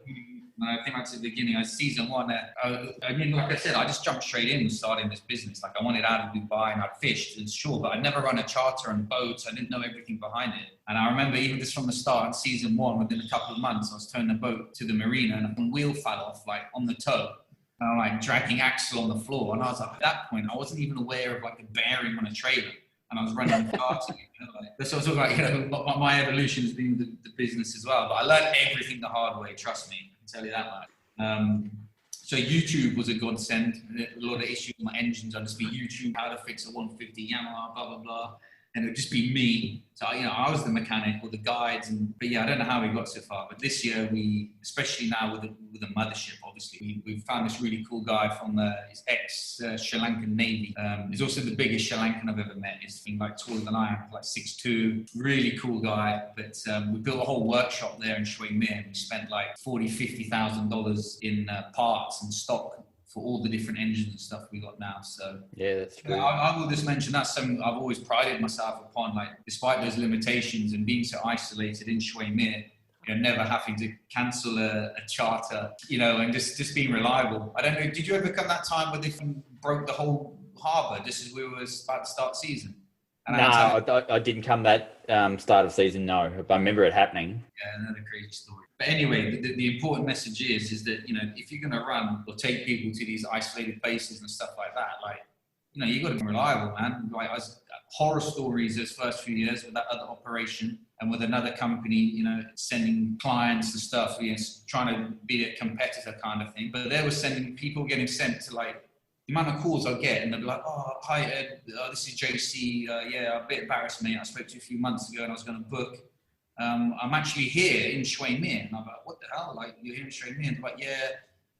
I think that's the beginning of season one. Like I said, I just jumped straight in starting this business. Like I wanted out of Dubai and I'd fished, and sure, but I'd never run a charter on boats. I didn't know everything behind it. And I remember even just from the start in season one, within a couple of months, I was towing the boat to the marina and a wheel fell off, like on the tow. And I'm like dragging axle on the floor. And I was like, at that point, I wasn't even aware of like a bearing on a trailer. And I was running the charter. That's what I was talking about, my evolution has been the business as well. But I learned everything the hard way, trust me. I can tell you that much. So YouTube was a godsend. A lot of issues with my engines. I'd just be YouTube, how to fix a 150 Yamaha, blah, blah, blah. And it would just be me. So, I was the mechanic or the guides. But I don't know how we got so far. But this year, especially now with the mothership, obviously, we found this really cool guy from his ex-Sri Lankan Navy. He's also the biggest Sri Lankan I've ever met. He's been like taller than I am, like 6'2". Really cool guy. But we built a whole workshop there in Shui Mir. And we spent like $40,000-$50,000 in parts and stock for all the different engines and stuff we got now. So yeah, that's true. I will just mention that's something I've always prided myself upon, like despite those limitations and being so isolated in Shui Mir, never having to cancel a charter, and just being reliable. I don't know, did you ever come that time where they broke the whole harbour just as we were about to start season? And no, I didn't come that start of season, no. But I remember it happening. Yeah, another crazy story. But anyway, the important message is that, if you're going to run or take people to these isolated bases and stuff like that, you got to be reliable, man. Like, I was horror stories those first few years with that other operation and with another company, sending clients and stuff, trying to be a competitor kind of thing. But they were sending people getting sent to the amount of calls I get, and they'll be like, "Oh, hi Ed, this is JC. I'm a bit embarrassed, mate. I spoke to you a few months ago, and I was going to book. I'm actually here in Shui Mir." And I'm like, "What the hell? Like, you're here in Shui Mir?" And they're like, "Yeah,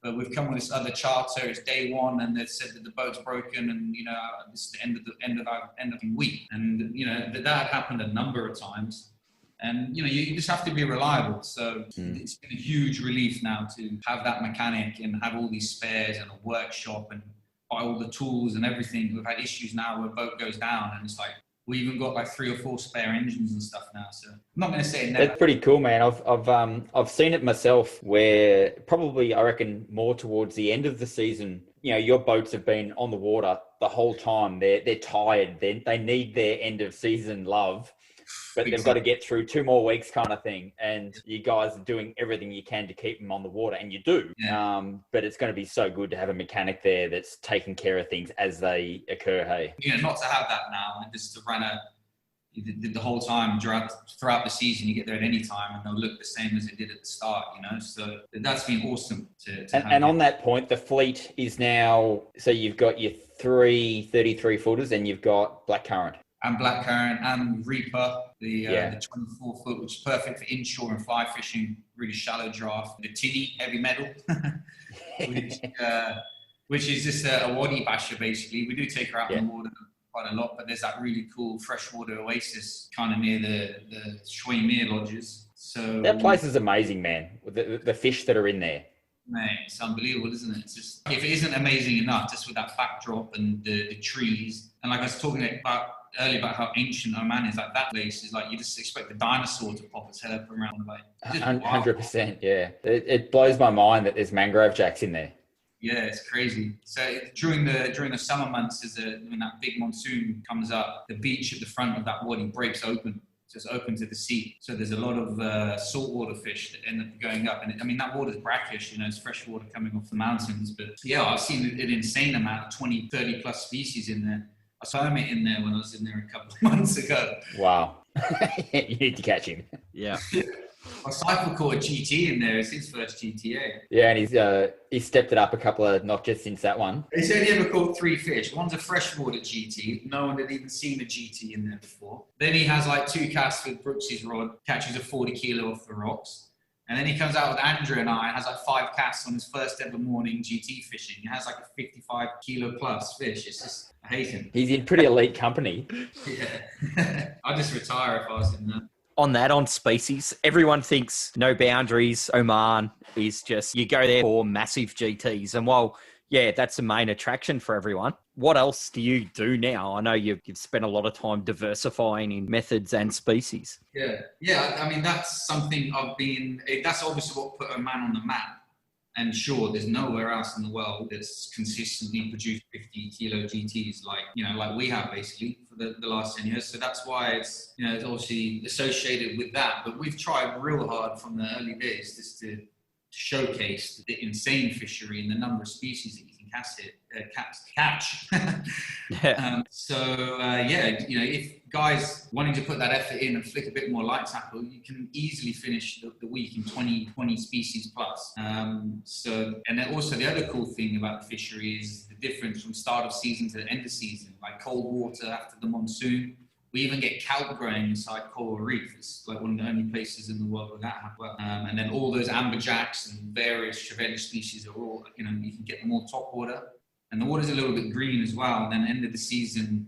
but we've come with this other charter. It's day one, and they said that the boat's broken, and this is the end of the week." And that had happened a number of times. And you just have to be reliable. So it's been a huge relief now to have that mechanic and have all these spares and a workshop and buy all the tools and everything. We've had issues now where a boat goes down and it's like we even got like 3 or 4 spare engines and stuff now. So I'm not going to say never. That's pretty cool, man. I've seen it myself where probably I reckon more towards the end of the season, your boats have been on the water the whole time. They're tired. They need their end of season love. But they've got to get through 2 more weeks kind of thing. And you guys are doing everything you can to keep them on the water. And you do. Yeah. But it's going to be so good to have a mechanic there that's taking care of things as they occur, hey? Not to have that now and just to run the whole time throughout the season. You get there at any time and they'll look the same as it did at the start, So that's been awesome to have. And on that point, the fleet is now... So you've got your 3 33-footers and you've got Blackcurrant. And Blackcurrant and Reaper, the 24-foot, which is perfect for inshore and fly fishing, really shallow draft. The Tinny, heavy metal, which is just a waddy basher, basically. We do take her out in the water quite a lot, but there's that really cool freshwater oasis kind of near the Shui Mir lodges. So that place is amazing, man. The fish that are in there. Mate, it's unbelievable, isn't it? It's just, if it isn't amazing enough, just with that backdrop and the trees, and like I was talking about earlier about how ancient Oman is, like that place is like you just expect the dinosaur to pop its head up around, like 100%. Yeah, it blows my mind that there's mangrove jacks in there. Yeah, it's crazy. So during the summer months, when that big monsoon comes up, the beach at the front of that wadi breaks open. So it's open to the sea. So there's a lot of saltwater fish that end up going up. And that water's brackish, it's fresh water coming off the mountains. But yeah, I've seen an insane amount of 20, 30 plus species in there. I saw him in there when I was in there a couple of months ago. Wow. You need to catch him. Yeah. My cycle caught a GT in there. It's his first GTA. Yeah, and he's stepped it up a couple of notches since that one. He's only ever caught 3 fish. One's a freshwater GT. No one had even seen a GT in there before. Then he has like 2 casts with Brooks's rod, catches a 40 kilo off the rocks. And then he comes out with Andrew and I and has like 5 casts on his first ever morning GT fishing. He has like a 55 kilo plus fish. It's just, I hate him. He's in pretty elite company. Yeah. I'd just retire if I was in there. on species, everyone thinks no boundaries. Oman is just, you go there for massive GTs. And while, yeah, that's the main attraction for everyone, what else do you do now? I know you've spent a lot of time diversifying in methods and species. Yeah. I mean, that's something that's obviously what put Oman on the map. And sure, there's nowhere else in the world that's consistently produced 50 kilo GTs like we have basically for the last 10 years. So that's why it's obviously associated with that. But we've tried real hard from the early days just to showcase the insane fishery and the number of species that you can catch. If guys wanting to put that effort in and flick a bit more light tackle, you can easily finish the week in 20 species plus. And then also the other cool thing about the fishery is the difference from start of season to the end of season, like cold water after the monsoon. We even get kelp growing inside coral reef. It's like one of the only places in the world where that happens. And then all those amberjacks and various Chevellic species are all, you can get them all top water. And the water's a little bit green as well. And then end of the season,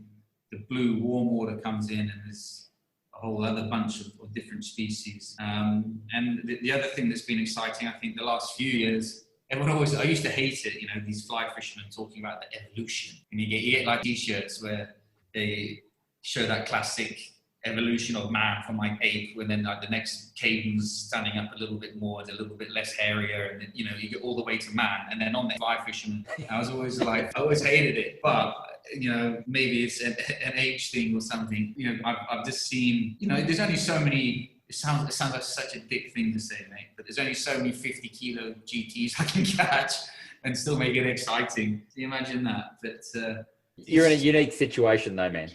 the blue warm water comes in and there's a whole other bunch of different species. And the other thing that's been exciting, I think, the last few years, I used to hate it, these fly fishermen talking about the evolution. And you get like t-shirts where they show that classic evolution of man from like ape, when then like the next caveman's standing up a little bit more, it's a little bit less hairier, and then, you get all the way to man. And then on the fly fisherman, I always hated it, but maybe it's an age thing or something. I've just seen, there's only so many. It sounds like such a dick thing to say, mate, but there's only so many 50 kilo GTs I can catch and still make it exciting. Can you imagine that? But you're in a unique situation though, man.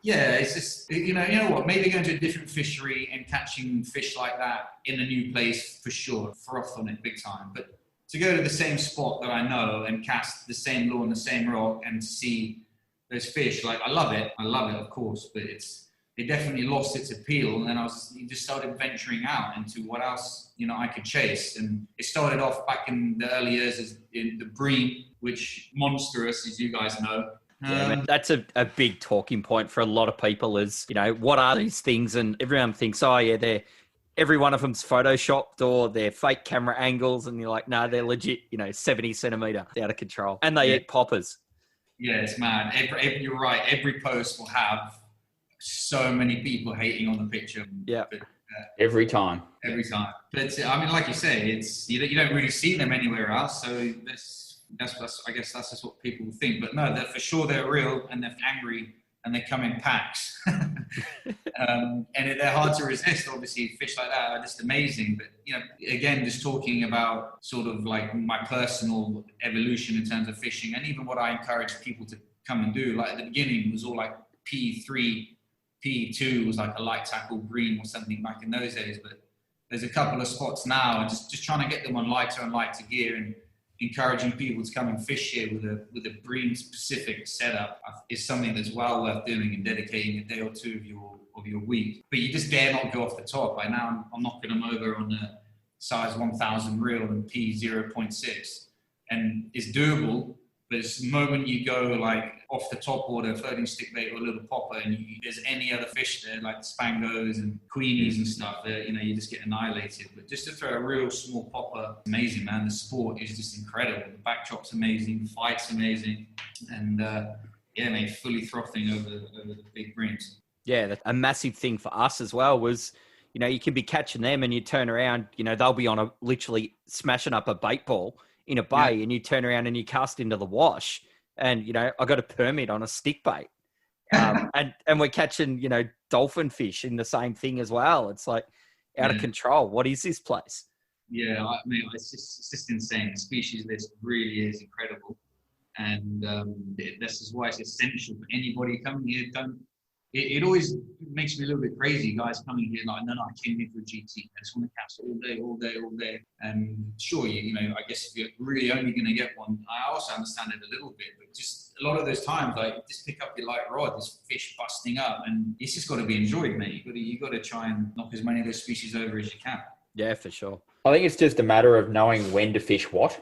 Yeah, it's just, you know what, maybe going to a different fishery and catching fish like that in a new place, for sure, froth on it big time. But to go to the same spot that I know and cast the same lure on the same rock and see those fish, like, I love it, of course, but it definitely lost its appeal. And you just started venturing out into what else, I could chase. And it started off back in the early years as in the bream, which monstrous, as you guys know. Yeah, that's a big talking point for a lot of people is, what are these things? And everyone thinks, oh, yeah, every one of them's photoshopped or they're fake camera angles. And you're like, no, they're legit, 70 centimetre out of control. And they eat poppers. Yeah, it's mad. You're right. Every post will have so many people hating on the picture. Yeah. But, every time. But I mean, like you say, it's you don't really see them anywhere else. So I guess that's just what people think. But no, they're real and they're angry and they come in packs. And they're hard to resist. Obviously, fish like that are just amazing. But, again, just talking about sort of like my personal evolution in terms of fishing and even what I encourage people to come and do. Like at the beginning, it was all like P3, P2 was like a light tackle green or something back in those days. But there's a couple of spots now and just trying to get them on lighter and lighter gear and encouraging people to come and fish here with a bream specific setup is something that's well worth doing and dedicating a day or two of your week. But you just dare not go off the top. By now I'm knocking them over on a size 1000 reel and P 0.6, and it's doable. But it's the moment you go like off the top water, floating stick bait or a little popper, and there's any other fish there like spangos and queenies and stuff that you just get annihilated. But just to throw a real small popper, amazing, man. The sport is just incredible. The backdrop's amazing, the fight's amazing, and mate, fully frothing over the big breams. Yeah, a massive thing for us as well was, you can be catching them and you turn around, they'll be on literally smashing up a bait ball in a bay, and you turn around and you cast into the wash, and I got a permit on a stick bait, and we're catching dolphin fish in the same thing as well. It's like out of control. What is this place? Yeah, I mean, it's just insane. The species list really is incredible, and this is why it's essential for anybody coming here. It always makes me a little bit crazy, guys coming here like, no, I came here for a GT. I just want to cast all day. And sure, I guess if you're really only going to get one, I also understand it a little bit, but just a lot of those times, like, just pick up your light rod, there's fish busting up, and it's just got to be enjoyed, mate. You got to try and knock as many of those species over as you can. Yeah, for sure. I think it's just a matter of knowing when to fish what.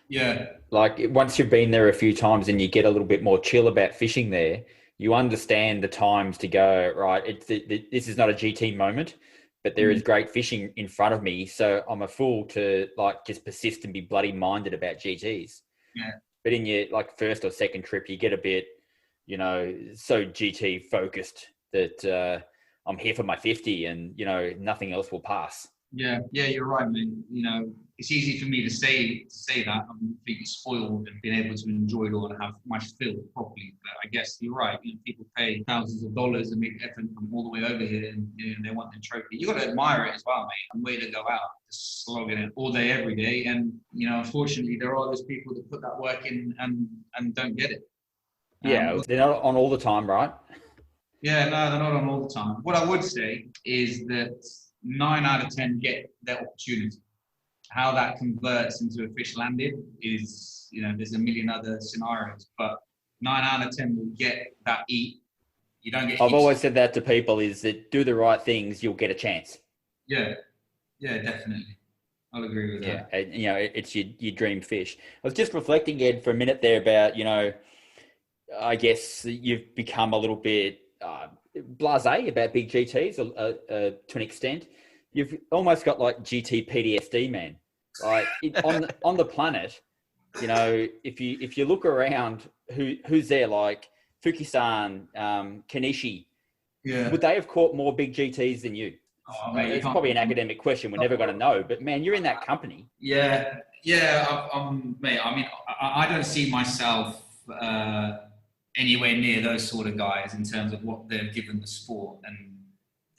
Yeah. Like once you've been there a few times and you get a little bit more chill about fishing there, you understand the times to go, right? This is not a GT moment, but there is great fishing in front of me. So I'm a fool to like just persist and be bloody minded about GTs. Yeah. But in your like first or second trip, you get a bit, you know, so GT focused that I'm here for my 50 and, you know, nothing else will pass. Yeah, you're right, man. You know, it's easy for me to say that. I'm completely spoiled and being able to enjoy it all and have my fill properly. But I guess you're right. You know, people pay thousands of dollars and make effort from all the way over here, and you know, they want the trophy. You got to admire it as well, mate. And way to go out, just slogging it all day, every day. And you know, unfortunately, there are those people that put that work in and don't get it. Yeah, they're not on all the time, right? Yeah, no, they're not on all the time. What I would say is that 9 out of 10 get their opportunity. How that converts into a fish landed is, you know, there's a million other scenarios, but 9 out of 10 will get that eat. You don't get. I've always said that to people is that do the right things, you'll get a chance. Yeah, definitely. I'll agree with that. Yeah, you know, it's your dream fish. I was just reflecting, Ed, for a minute there about, you know, I guess you've become a little bit blasé about big GTs to an extent. You've almost got like GT PTSD, man. Like on the planet, you know, if you look around, who's there? Like Fukisan, Kanishi. Yeah. Would they have caught more big GTs than you? Oh, mate, it's probably an academic question. We're never going to know. But man, you're in that company. Yeah. Mate. I mean, I don't see myself anywhere near those sort of guys in terms of what they've given the sport and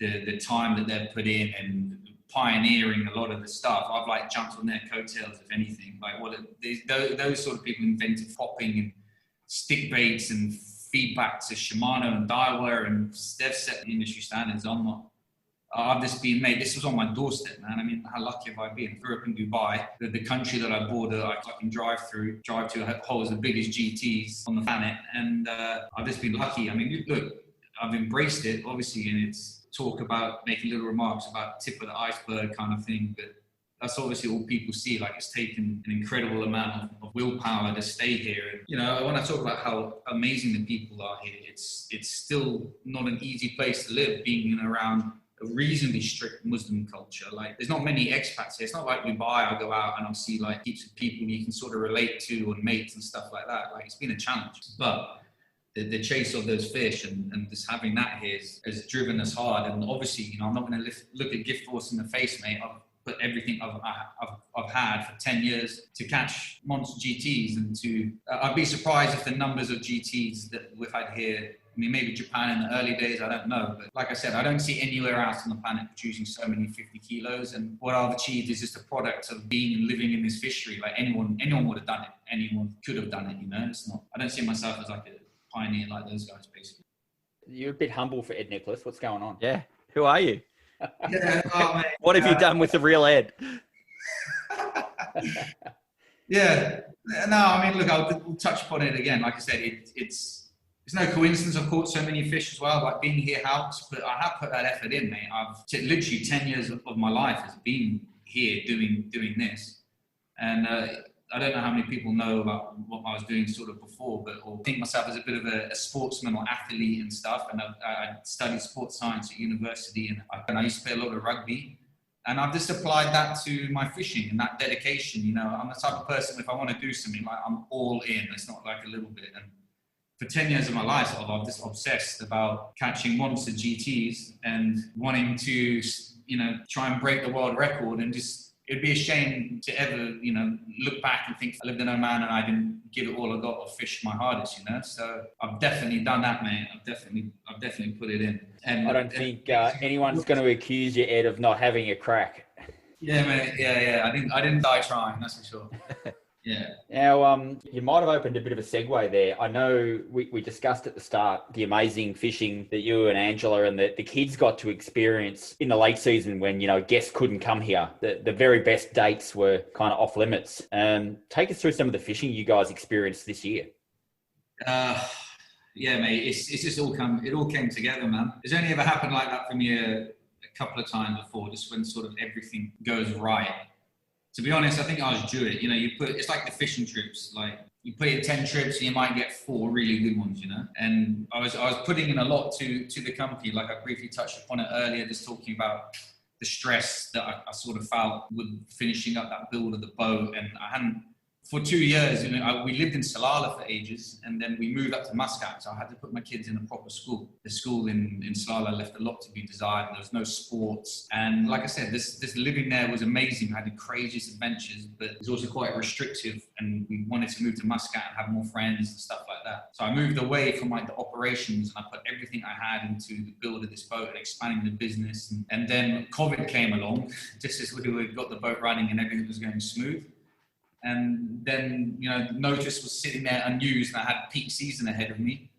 the time that they've put in and pioneering a lot of the stuff. I've like jumped on their coattails, if anything. Like those sort of people invented popping and stick baits and feedback to Shimano and Daiwa, and they've set the industry standards. I've just been, mate, this was on my doorstep, man. I mean, how lucky have I been? I grew up in Dubai, the country that I bought, I can drive to holds the biggest GTs on the planet. And I've just been lucky. I mean, look, I've embraced it, obviously, and it's talk about making little remarks about tip of the iceberg kind of thing. But that's obviously all people see. Like, it's taken an incredible amount of willpower to stay here. And, you know, when I talk about how amazing the people are here, it's still not an easy place to live, being in around a reasonably strict Muslim culture. Like, there's not many expats here. It's not like Dubai. I'll go out and I'll see like heaps of people you can sort of relate to and mates and stuff like that. Like, it's been a challenge, but the chase of those fish and just having that here has driven us hard. And obviously, you know, I'm not going to look at Gift Force in the face, mate. I've put everything I've had for 10 years to catch monster GTs, and I'd be surprised if the numbers of GTs that we've had here, I mean, maybe Japan in the early days, I don't know. But like I said, I don't see anywhere else on the planet producing so many 50 kilos. And what I've achieved is just a product of being and living in this fishery. Like, anyone would have done it. Anyone could have done it, you know. It's not, I don't see myself as like a pioneer like those guys, basically. You're a bit humble for Ed Nicholas. What's going on? Yeah. Who are you? Yeah, mate, what have you done with the real Ed? Yeah. No, I mean, look, we'll touch upon it again. Like I said, it's no coincidence I've caught so many fish as well. Like, being here helps, but I have put that effort in, mate. I've literally 10 years of my life has been here doing this. And I don't know how many people know about what I was doing sort of before, or think myself as a bit of a sportsman or athlete and stuff. And I studied sports science at university, and I used to play a lot of rugby. And I've just applied that to my fishing and that dedication. You know, I'm the type of person, if I want to do something, like, I'm all in. It's not like a little bit. And for 10 years of my life, I've just obsessed about catching monster GTs and wanting to, you know, try and break the world record. And just, it'd be a shame to ever, you know, look back and think I lived in Oman and I didn't give it all I got or fish my hardest, you know. So I've definitely done that, mate. I've definitely put it in. And I don't think anyone's going to accuse you, Ed, of not having a crack. Yeah, mate. Yeah. I didn't die trying, that's for sure. Yeah. Now, you might have opened a bit of a segue there. I know we discussed at the start the amazing fishing that you and Angela and the kids got to experience in the late season when, you know, guests couldn't come here. The very best dates were kind of off limits. Take us through some of the fishing you guys experienced this year. Yeah, mate. It's just it all came together, man. It's only ever happened like that for me a couple of times before, just when sort of everything goes right. To be honest, I think I was due it. You know, it's like the fishing trips. Like, you put in 10 trips and you might get 4 really good ones, you know. And I was putting in a lot to the company, like I briefly touched upon it earlier, just talking about the stress that I sort of felt with finishing up that build of the boat. And I hadn't, for 2 years, you know, we lived in Salalah for ages, and then we moved up to Muscat, so I had to put my kids in a proper school. The school in Salalah left a lot to be desired. There was no sports, and like I said, this living there was amazing. I had the craziest adventures, but it was also quite restrictive, and we wanted to move to Muscat and have more friends and stuff like that. So I moved away from like the operations, and I put everything I had into the build of this boat and expanding the business. And then COVID came along, just as we got the boat running and everything was going smooth. And then, you know, Notice was sitting there unused, and I had peak season ahead of me.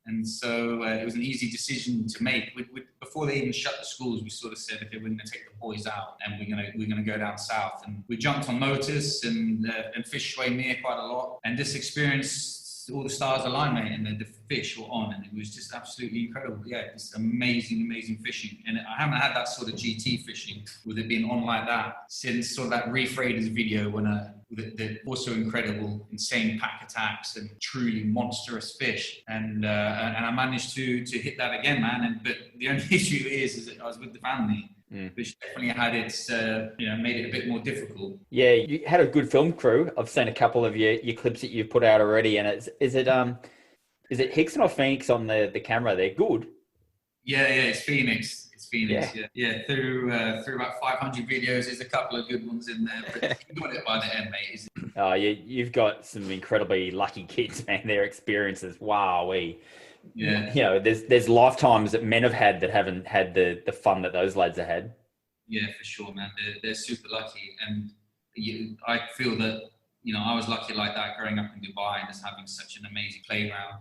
And so it was an easy decision to make. Before they even shut the schools, we sort of said, okay, we're going to take the boys out, and we're going to go down south. And we jumped on Notice and fished Schweimir quite a lot. And this experience, all the stars aligned, mate, and the fish were on, and it was just absolutely incredible. Yeah, it's amazing fishing. And I haven't had that sort of GT fishing with it being on like that since sort of that Reef Raiders video when the also incredible, insane pack attacks and truly monstrous fish. And I managed to hit that again, man. But the only issue is that I was with the family. Which definitely had its, made it a bit more difficult. Yeah, you had a good film crew. I've seen a couple of your clips that you've put out already, and is it Hickson or Phoenix on the camera? They're good. Yeah, it's Phoenix. Yeah. Through about 500 videos, there's a couple of good ones in there, but you got it by the end, mate. Oh, you've got some incredibly lucky kids, man. Their experiences, wowee. Yeah. You know, there's lifetimes that men have had that haven't had the fun that those lads have had. Yeah, for sure, man. They're super lucky. And I feel that, you know, I was lucky like that growing up in Dubai and just having such an amazing playground.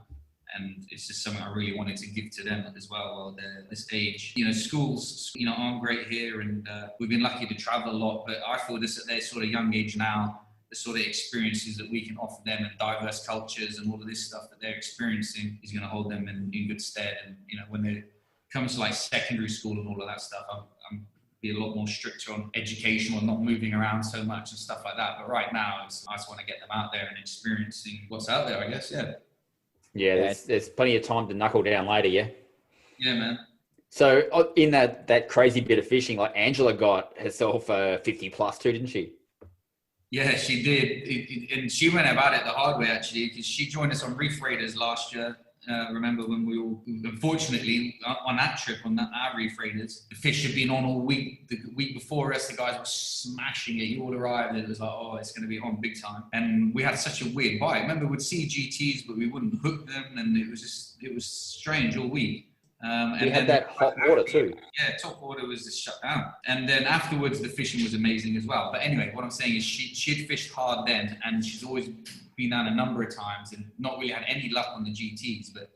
And it's just something I really wanted to give to them as well while they're this age. You know, schools, you know, aren't great here, and we've been lucky to travel a lot, but I feel this at their sort of young age now, the sort of experiences that we can offer them and diverse cultures and all of this stuff that they're experiencing is going to hold them in good stead. And, you know, when they come to like secondary school and all of that stuff, I'm be a lot more stricter on education or not moving around so much and stuff like that. But right now, I just want to get them out there and experiencing what's out there, I guess. Yeah, there's plenty of time to knuckle down later, yeah? Yeah, man. So in that crazy bit of fishing, like Angela got herself 50 plus too, didn't she? Yeah, she did. And she went about it the hard way, actually, because she joined us on Reef Raiders last year. Remember when we all, unfortunately, on that trip, our Reef Raiders, the fish had been on all week. The week before us, the guys were smashing it. You all arrived, and it was like, oh, it's going to be on big time. And we had such a weird bite. Remember, we'd see GTs, but we wouldn't hook them, and it was strange all week. We had that hot water too. Yeah, top water was just shut down. And then afterwards, the fishing was amazing as well. But anyway, what I'm saying is she'd fished hard then, and she's always been down a number of times and not really had any luck on the GTs. But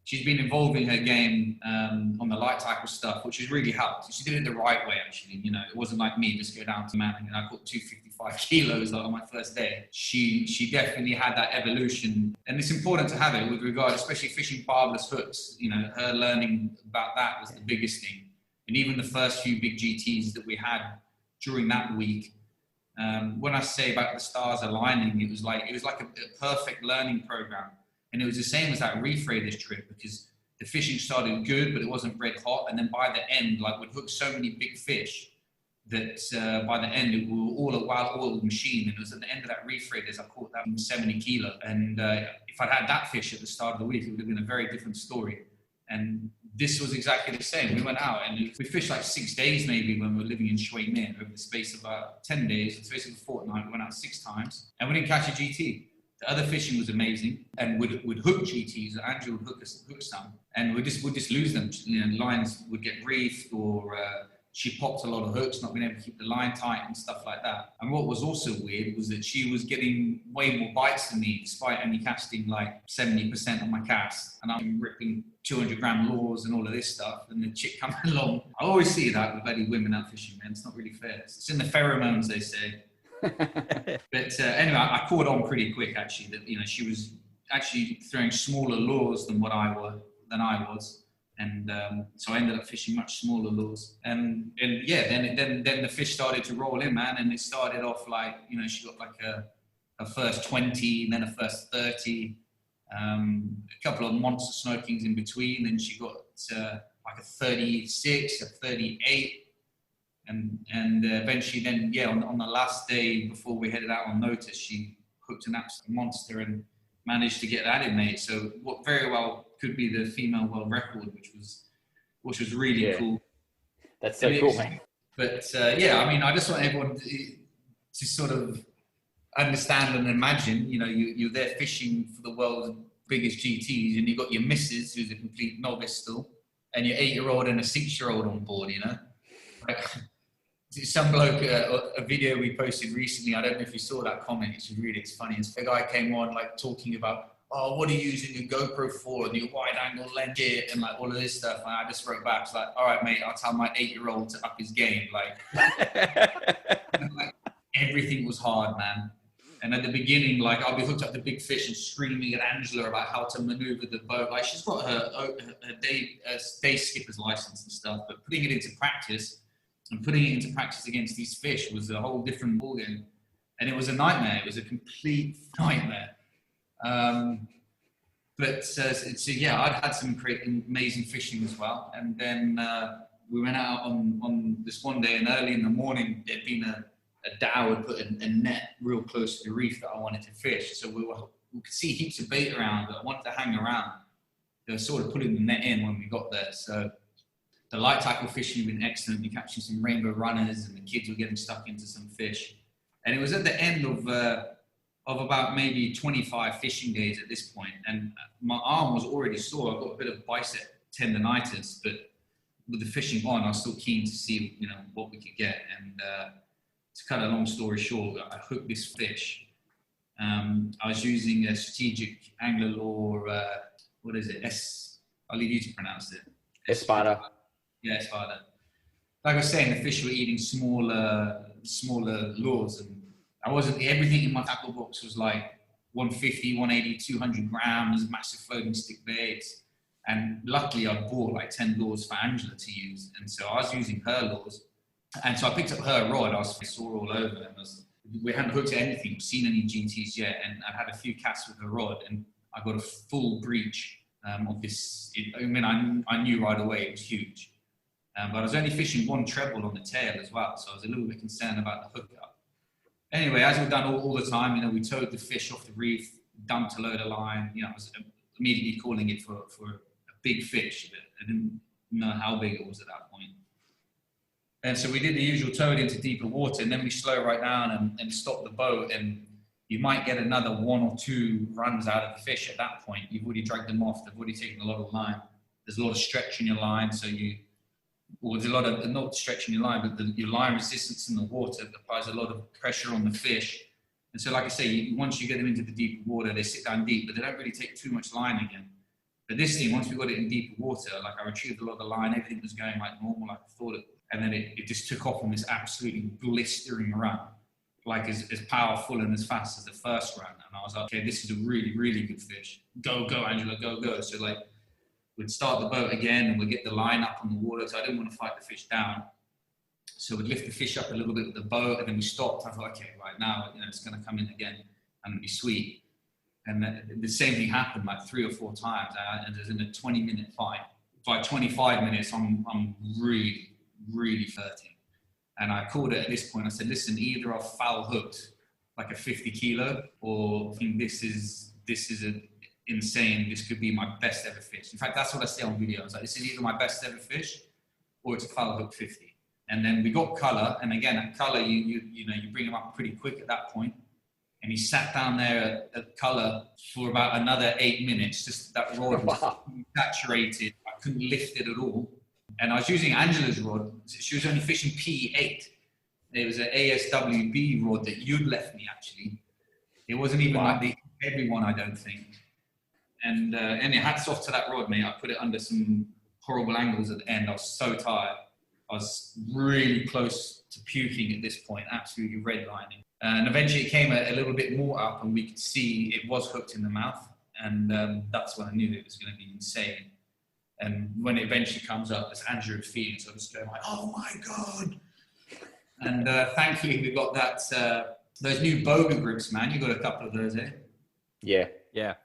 she's been involving her game on the light tackle stuff, which has really helped. She did it the right way, actually. You know, it wasn't like me just go down to man and I caught 255 kilos on my first day. She definitely had that evolution, and it's important to have it with regard, especially fishing barbless hooks. You know, her learning about that was the biggest thing. And even the first few big GTs that we had during that week, when I say about the stars aligning, it was like a perfect learning program. And it was the same as that Reef Raiders trip, because the fishing started good, but it wasn't red hot. And then by the end, like we'd hooked so many big fish that by the end, we were all a well-oiled machine. And it was at the end of that Reef Raiders, I caught that 70 kilo. And if I'd had that fish at the start of the week, it would have been a very different story. And this was exactly the same. We went out and we fished like 6 days maybe when we were living in Schweimir over the space of about 10 days, the space of a fortnight. We went out 6 times and we didn't catch a GT. The other fishing was amazing, and we'd hook GTs. Andrew would hook some, and we'd just lose them. You know, lines would get reefed, or she popped a lot of hooks, not being able to keep the line tight and stuff like that. And what was also weird was that she was getting way more bites than me, despite only casting like 70% on my cast, and I'm ripping 200-gram lures and all of this stuff. And the chick coming along, I always see that with bloody women out fishing, man. It's not really fair. It's in the pheromones, they say. But anyway, I caught on pretty quick, actually, that, you know, she was actually throwing smaller lures than I was, and so I ended up fishing much smaller lures. And yeah, then the fish started to roll in, man, and it started off like, you know, she got like a her first 20, and then her first 30. A couple of monster smokings in between, and she got like a 36, a 38. And eventually then, on the last day before we headed out on notice, she hooked an absolute monster and managed to get that in, mate. So what very well could be the female world record, which was really cool. That's so cool, man. But I mean, I just want everyone to sort of understand and imagine, you're there fishing for the world's biggest GTs, and you've got your missus, who's a complete novice still, and your 8-year-old and a 6-year-old on board, Like, some bloke, a video we posted recently, I don't know if you saw that comment, it's funny. It's the guy came on like talking about, oh, what are you using your GoPro for, and your wide angle lens kit, and like all of this stuff. And I just wrote back, it's like, all right, mate, I'll tell my 8-year-old to up his game. Like, everything was hard, man. And at the beginning, like, I'll be hooked up to big fish and screaming at Angela about how to maneuver the boat. Like, she's got her day skipper's license and stuff, but putting it into practice against these fish was a whole different ballgame. And it was a nightmare. It was a complete nightmare. I'd had some amazing fishing as well. And then we went out on this one day, and early in the morning, there'd been a dhow had put a net real close to the reef that I wanted to fish. So we could see heaps of bait around, but I wanted to hang around. They were sort of putting the net in when we got there. So the light tackle fishing had been excellent. You're catching some rainbow runners, and the kids were getting stuck into some fish. And it was at the end of about maybe 25 fishing days at this point, and my arm was already sore. I got a bit of bicep tendonitis, but with the fishing on, I was still keen to see, what we could get. And to cut a long story short, I hooked this fish. I was using a strategic angler lure. What is it? I'll leave you to pronounce it. Espada. Yeah, espada. Like I was saying, the fish were eating smaller lures, and everything in my tackle box was like 150, 180, 200 grams, massive floating stick baits. And luckily I bought like 10 lures for Angela to use. And so I was using her lures. And so I picked up her rod. I was sore all over. And we hadn't hooked to anything, seen any GTs yet. And I'd had a few casts with her rod, and I got a full breach of this. I knew right away it was huge. But I was only fishing one treble on the tail as well. So I was a little bit concerned about the hookup. Anyway, as we've done all the time, we towed the fish off the reef, dumped a load of line. I was immediately calling it for a big fish, but I didn't know how big it was at that point. And so we did the usual towed into deeper water, and then we slow right down and stop the boat, and you might get another 1 or 2 runs out of the fish at that point. You've already dragged them off. They've already taken a lot of line. There's a lot of stretch in your line, there's a lot of, not stretching your line, but your line resistance in the water applies a lot of pressure on the fish. And so, like I say, once you get them into the deeper water, they sit down deep, but they don't really take too much line again. But this thing, once we got it in deeper water, like I retrieved a lot of the line, everything was going like normal, like I thought it. And then it just took off on this absolutely blistering run, like as powerful and as fast as the first run. And I was like, okay, this is a really, really good fish. Go, Angela, go. So like, we'd start the boat again, and we'd get the line up on the water. So I didn't want to fight the fish down. So we'd lift the fish up a little bit with the boat, and then we stopped. I thought, okay, right now, it's going to come in again and it'll be sweet. And the same thing happened like 3 or 4 times. And it was in a 20-minute fight. By 25 minutes, I'm really, really hurting. And I called it at this point. I said, listen, either I've foul hooked like a 50 kilo, or I think this is insane. This could be my best ever fish. In fact, that's what I say on video. I was like, this is either my best ever fish, or it's a foul hook 50. And then we got Colour, and again at Colour, you bring him up pretty quick at that point. And he sat down there at Colour for about another 8 minutes. Just that rod was saturated. I couldn't lift it at all. And I was using Angela's rod. She was only fishing P8. It was an ASWB rod that you'd left me, actually. It wasn't even like the heavy one, I don't think. And hats off to that rod, mate. I put it under some horrible angles at the end. I was so tired. I was really close to puking at this point, absolutely redlining. And eventually it came a little bit more up, and we could see it was hooked in the mouth. And that's when I knew it was going to be insane. And when it eventually comes up, it's Andrew feeding, so I'm just going like, oh my God. And thankfully we got that Those new boga grips, man. You got a couple of those, eh? Yeah.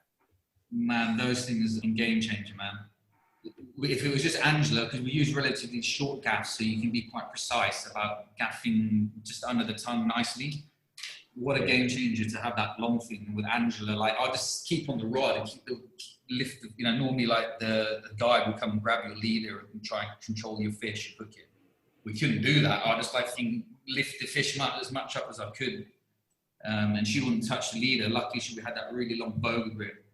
Man, those things are a game changer, man. If it was just Angela, because we use relatively short gaffs, so you can be quite precise about gaffing just under the tongue nicely. What a game changer to have that long thing with Angela. Like, I'll just keep on the rod and keep the lift. Normally, like the guide will come and grab your leader and try and control your fish and hook it. We couldn't do that. I just lift the fish as much up as I could. And she wouldn't touch the leader. Luckily, she had that really long boga grip.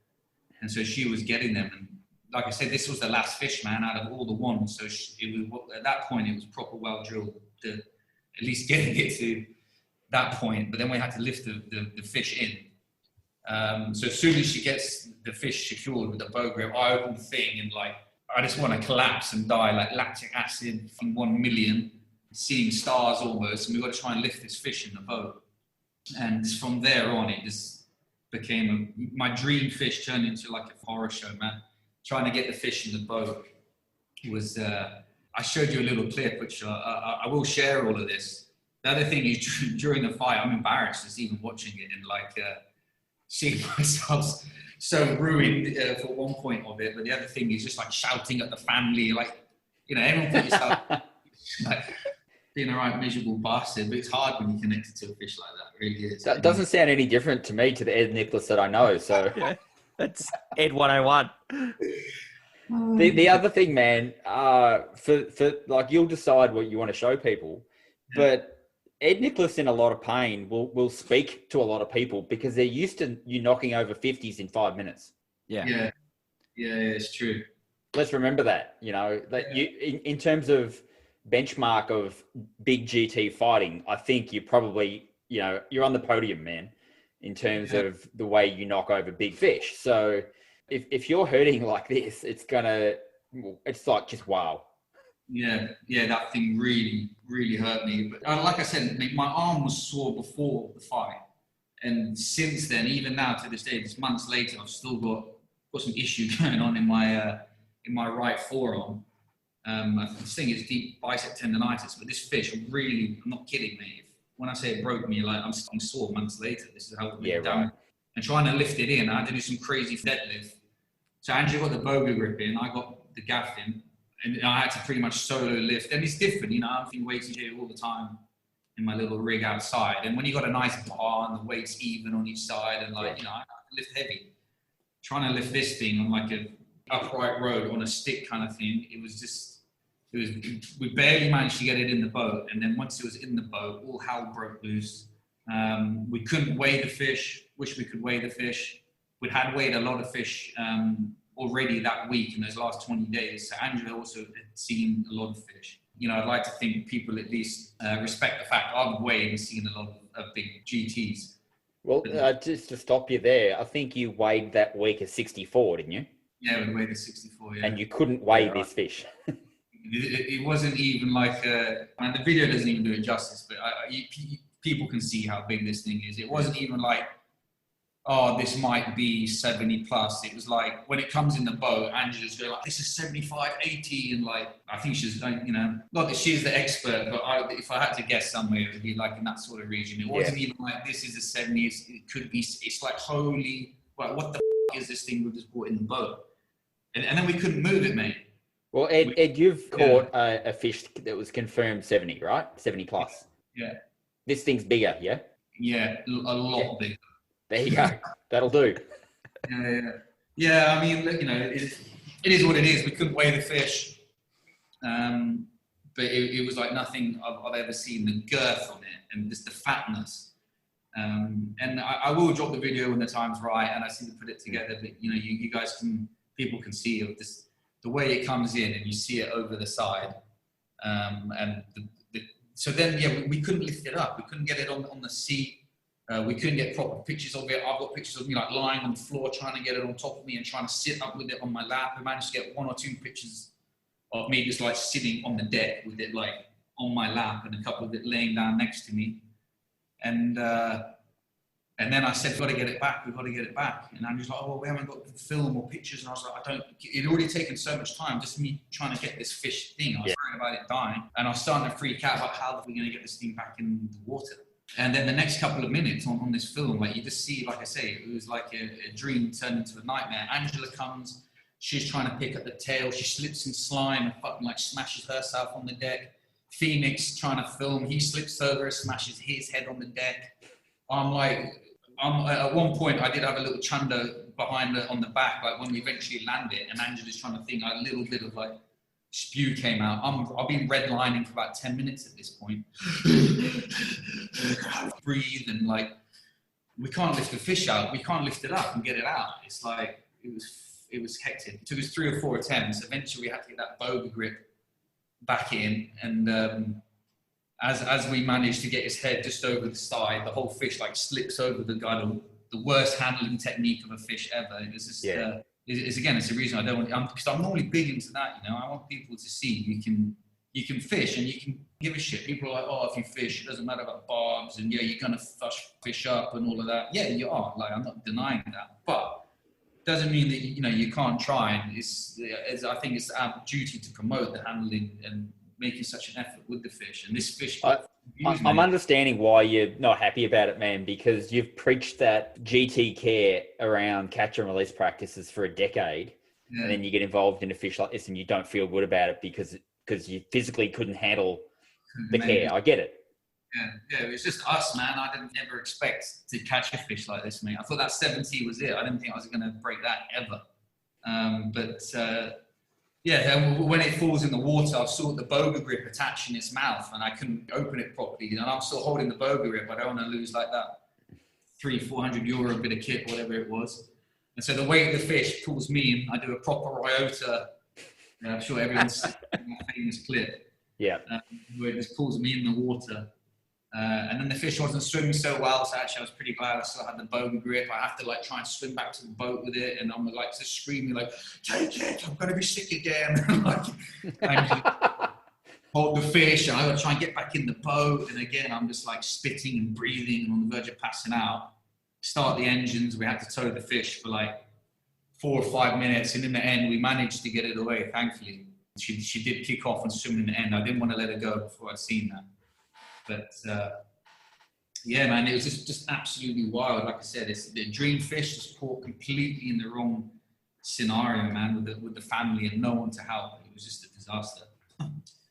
And so she was getting them. And like I said, this was the last fish, man, out of all the ones. So it was, at that point, it was proper well drilled to at least getting it to that point. But then we had to lift the fish in. So as soon as she gets the fish secured with the bow grip, I open the thing and I just want to collapse and die, like lactic acid from 1 million, seeing stars almost. And we've got to try and lift this fish in the boat. And from there on, it just became my dream fish turned into like a horror show, man. Trying to get the fish in the boat was, I showed you a little clip, which I will share all of this. The other thing is during the fight, I'm embarrassed just even watching it and seeing myself so ruined for one point of it. But the other thing is just like shouting at the family, everyone put yourself being a right miserable bastard. But it's hard when you're connected to a fish like that. It really is. That doesn't sound any different to me to the Ed Nicholas that I know. So Yeah, that's Ed 101. The other thing, man, for like you'll decide what you want to show people, but Ed Nicholas in a lot of pain will speak to a lot of people because they're used to you knocking over 50s in 5 minutes. Yeah, it's true. Let's remember that, that you in terms of benchmark of big GT fighting, I think you probably, you're on the podium, man, in terms of the way you knock over big fish. So if you're hurting like this, it's like just wow. Yeah, that thing really, really hurt me. But like I said, my arm was sore before the fight. And since then, even now to this day, this months later, I've still got some issue going on in my right forearm. This thing is deep bicep tendonitis, but this fish really, I'm not kidding, mate. When I say it broke me, I'm sore months later. This is how it went down. Right. And trying to lift it in, I had to do some crazy deadlift. So Andrew got the boga grip in, I got the gaff in, and I had to pretty much solo lift. And it's different, I'm being weighted here all the time in my little rig outside. And when you got a nice bar and the weight's even on each side, and I lift heavy. Trying to lift this thing on like a upright road on a stick kind of thing, we barely managed to get it in the boat. And then once it was in the boat, all hell broke loose. We couldn't weigh the fish. Wish we could weigh the fish. We had weighed a lot of fish already that week in those last 20 days. So Angela also had seen a lot of fish. I'd like to think people at least respect the fact I've weighed and seen a lot of big GTs. Well, just to stop you there, I think you weighed that week at 64, didn't you? Yeah, we weighed at 64, yeah. And you couldn't weigh this fish. It wasn't even like, and the video doesn't even do it justice, but people can see how big this thing is. It wasn't even like, oh, this might be 70 plus. It was like, when it comes in the boat, Angela's going like, this is 75, 80. And I think she's, not that she's the expert, but if I had to guess somewhere, it would be like in that sort of region. It wasn't even like, this is a 70. It could be, it's like, holy, what the is this thing we just brought in the boat? And then we couldn't move it, mate. Well, Ed, you've caught a fish that was confirmed 70, right? 70 plus. Yeah. This thing's bigger, yeah? Yeah, a lot bigger. There you go. That'll do. Yeah, I mean, it is what it is. We couldn't weigh the fish. But it was like nothing I've ever seen. The girth on it and just the fatness. And I will drop the video when the time's right and I seem to put it together. But, you guys people can see of this, the way it comes in and you see it over the side. So then, we couldn't lift it up. We couldn't get it on the seat. We couldn't get proper pictures of it. I've got pictures of me lying on the floor trying to get it on top of me and trying to sit up with it on my lap. We managed to get 1 or 2 pictures of me just sitting on the deck with it on my lap and a couple of it laying down next to me. And then I said, we've got to get it back. And Andrew's like, oh, well, we haven't got film or pictures. And I was like, it'd already taken so much time, just me trying to get this fish thing. I was worried about it dying. And I was starting to freak out about how are we going to get this thing back in the water. And then the next couple of minutes on this film, like you just see, like I say, it was like a dream turned into a nightmare. Angela comes, she's trying to pick up the tail, she slips in slime and fucking like smashes herself on the deck. Phoenix trying to film, he slips over, smashes his head on the deck. At one point I did have a little chunder on the back, like when we eventually landed, and Angela's trying to think, like, a little bit of like spew came out. I've been redlining for about 10 minutes at this point. Breathe, and like, we can't lift the fish out. We can't lift it up and get it out. It's like, it was hectic. It took us 3 or 4 attempts. Eventually we had to get that boga grip back in. And as we managed to get his head just over the side, the whole fish like slips over the gunnel. The worst handling technique of a fish ever. It was just, it's a reason I don't want, because I'm normally big into that, you know. I want people to see you can fish and you can give a shit. People are like, oh, if you fish, it doesn't matter about barbs, and yeah, you're gonna fish up and all of that. Yeah, you are. Like, I'm not denying that, but doesn't mean that, you know, you can't try. And I think it's our duty to promote the handling and making such an effort with the fish. And this fish, I'm understanding why you're not happy about it, man, because you've preached that GT care around catch and release practices for a decade, and then you get involved in a fish like this and you don't feel good about it because you physically couldn't handle the care. I get it. Yeah, it was just us, man. I didn't ever expect to catch a fish like this, mate. I thought that 70 was it. I didn't think I was going to break that ever. When it falls in the water, I saw the boga grip attached in its mouth and I couldn't open it properly. And I'm still holding the boga grip. I don't want to lose like that 300-400 euro bit of kit, whatever it was. And so the weight of the fish pulls me in. I do a proper iota. I'm sure everyone's seen that famous clip. Yeah. Where it just pulls me in the water. And then the fish wasn't swimming so well, so actually I was pretty glad I still had the boga grip. I have to like try and swim back to the boat with it, and I'm like just screaming like, "Take it! I'm gonna be sick again!" and hold the fish, and I gotta try and get back in the boat. And again, I'm just like spitting and breathing and on the verge of passing out. Start the engines. We had to tow the fish for like 4 or 5 minutes, and in the end, we managed to get it away. Thankfully, she did kick off and swim in the end. I didn't want to let her go before I'd seen that. But yeah, man, it was just absolutely wild. Like I said, it's the dream fish just caught completely in the wrong scenario, man, with the family and no one to help. It was just a disaster.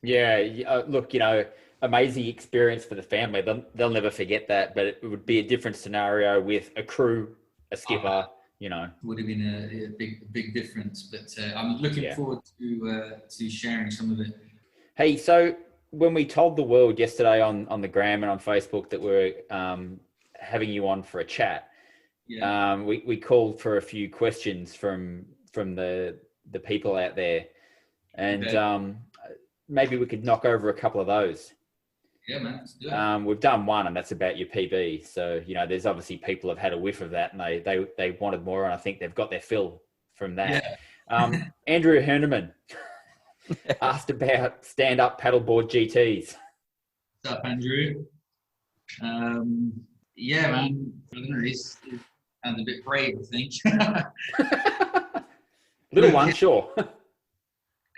Yeah, look, you know, amazing experience for the family. They'll never forget that. But it would be a different scenario with a crew, a skipper. You know, would have been a big difference. But I'm looking forward to sharing some of it. Hey, so when we told the world yesterday on the gram and on Facebook that we're having you on for a chat, we called for a few questions from the people out there, and maybe we could knock over a couple of those. Yeah, man, let's do it. We've done one, and that's about your PB. So, you know, there's obviously people have had a whiff of that, and they wanted more, and I think they've got their fill from that. Yeah. Andrew Herneman asked about stand-up paddleboard GTs. What's up, Andrew? Yeah, man. I don't know, he's a bit brave, I think. Little one, sure.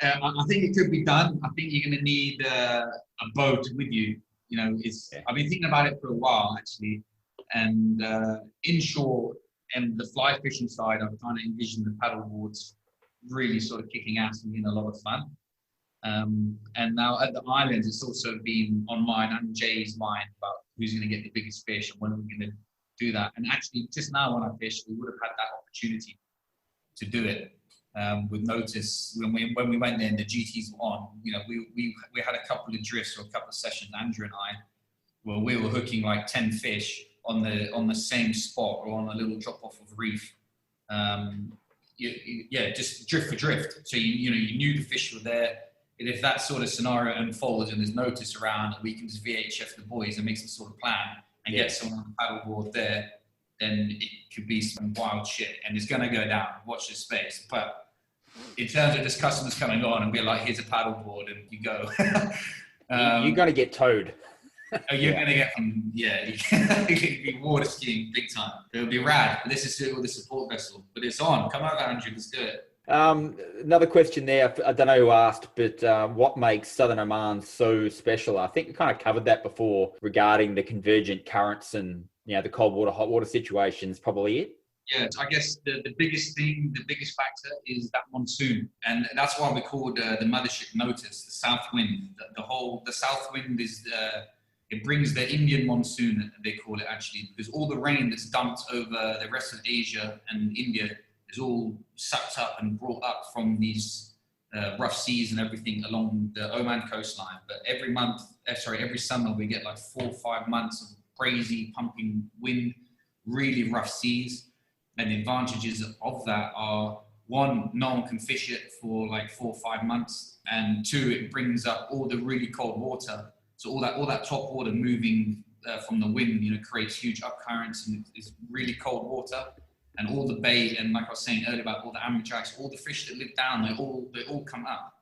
I think it could be done. I think you're going to need a boat with you. You know, I've been thinking about it for a while, actually. And inshore and the fly fishing side, I've kind of envisioned the paddleboards really sort of kicking ass and being a lot of fun. And now at the islands, it's also been on mine and Jay's mind about who's going to get the biggest fish and when we're going to do that. And actually, just now when I fished, we would have had that opportunity to do it. With notice when we went there and the GTs were on, you know, we had a couple of drifts or a couple of sessions, Andrew and I, where we were hooking like 10 fish on the same spot or on a little drop off of reef. Just drift for drift. So you knew the fish were there. And if that sort of scenario unfolds and there's notice around, we can just VHF the boys and make some sort of plan and get someone on the paddleboard there, then it could be some wild shit and it's going to go down. Watch this space. But in terms of just customers coming on and be like, here's a paddleboard and you go. You're going to get towed. You're going to get from, you're going to be water skiing big time. It'll be rad. But this is still with the support vessel. But it's on. Come over, Andrew. Let's do it. Another question there. I don't know who asked, but what makes Southern Oman so special? I think we kind of covered that before regarding the convergent currents and, the cold water, hot water situation is probably it. Yeah, I guess the biggest thing, the biggest factor is that monsoon. And that's why we call the mothership notice, the south wind. The south wind is, it brings the Indian monsoon, they call it actually, because all the rain that's dumped over the rest of Asia and India is all sucked up and brought up from these rough seas and everything along the Oman coastline. But every summer we get like 4 or 5 months of crazy pumping wind, really rough seas. And the advantages of that are, one, no one can fish it for like 4 or 5 months. And two, it brings up all the really cold water. So all that top water moving from the wind, creates huge upcurrents, and it's really cold water. And all the bait, and like I was saying earlier about all the amberjacks, all the fish that live down, they all come up.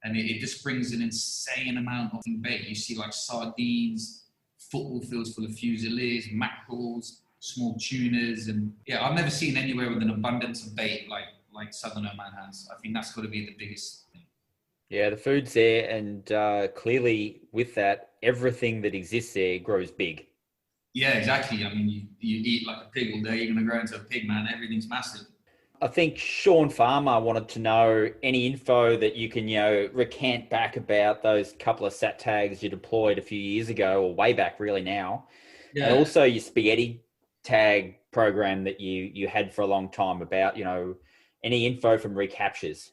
And it just brings an insane amount of bait. You see like sardines, football fields full of fusiliers, mackerels, small tunas, and I've never seen anywhere with an abundance of bait like Southern Oman has. I think that's got to be the biggest thing. Yeah, the food's there, and clearly with that, everything that exists there grows big. Yeah, exactly. I mean, you eat like a pig all day, you're going to grow into a pig, man. Everything's massive. I think Sean Farmer wanted to know any info that you can, recant back about those couple of sat tags you deployed a few years ago, or way back really now. Yeah. And also your spaghetti tag program that you had for a long time about, any info from recaptures.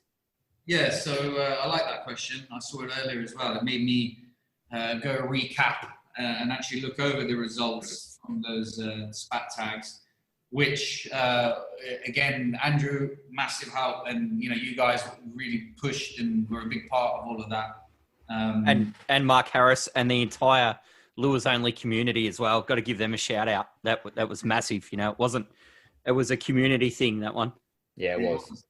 Yeah, so I like that question. I saw it earlier as well. It made me go recap and actually look over the results from those spat tags, which again, Andrew, massive help, and you guys really pushed and were a big part of all of that. And Mark Harris and the entire Lures Only community as well. Got to give them a shout out. That was massive. It was a community thing, that one. Yeah, it was.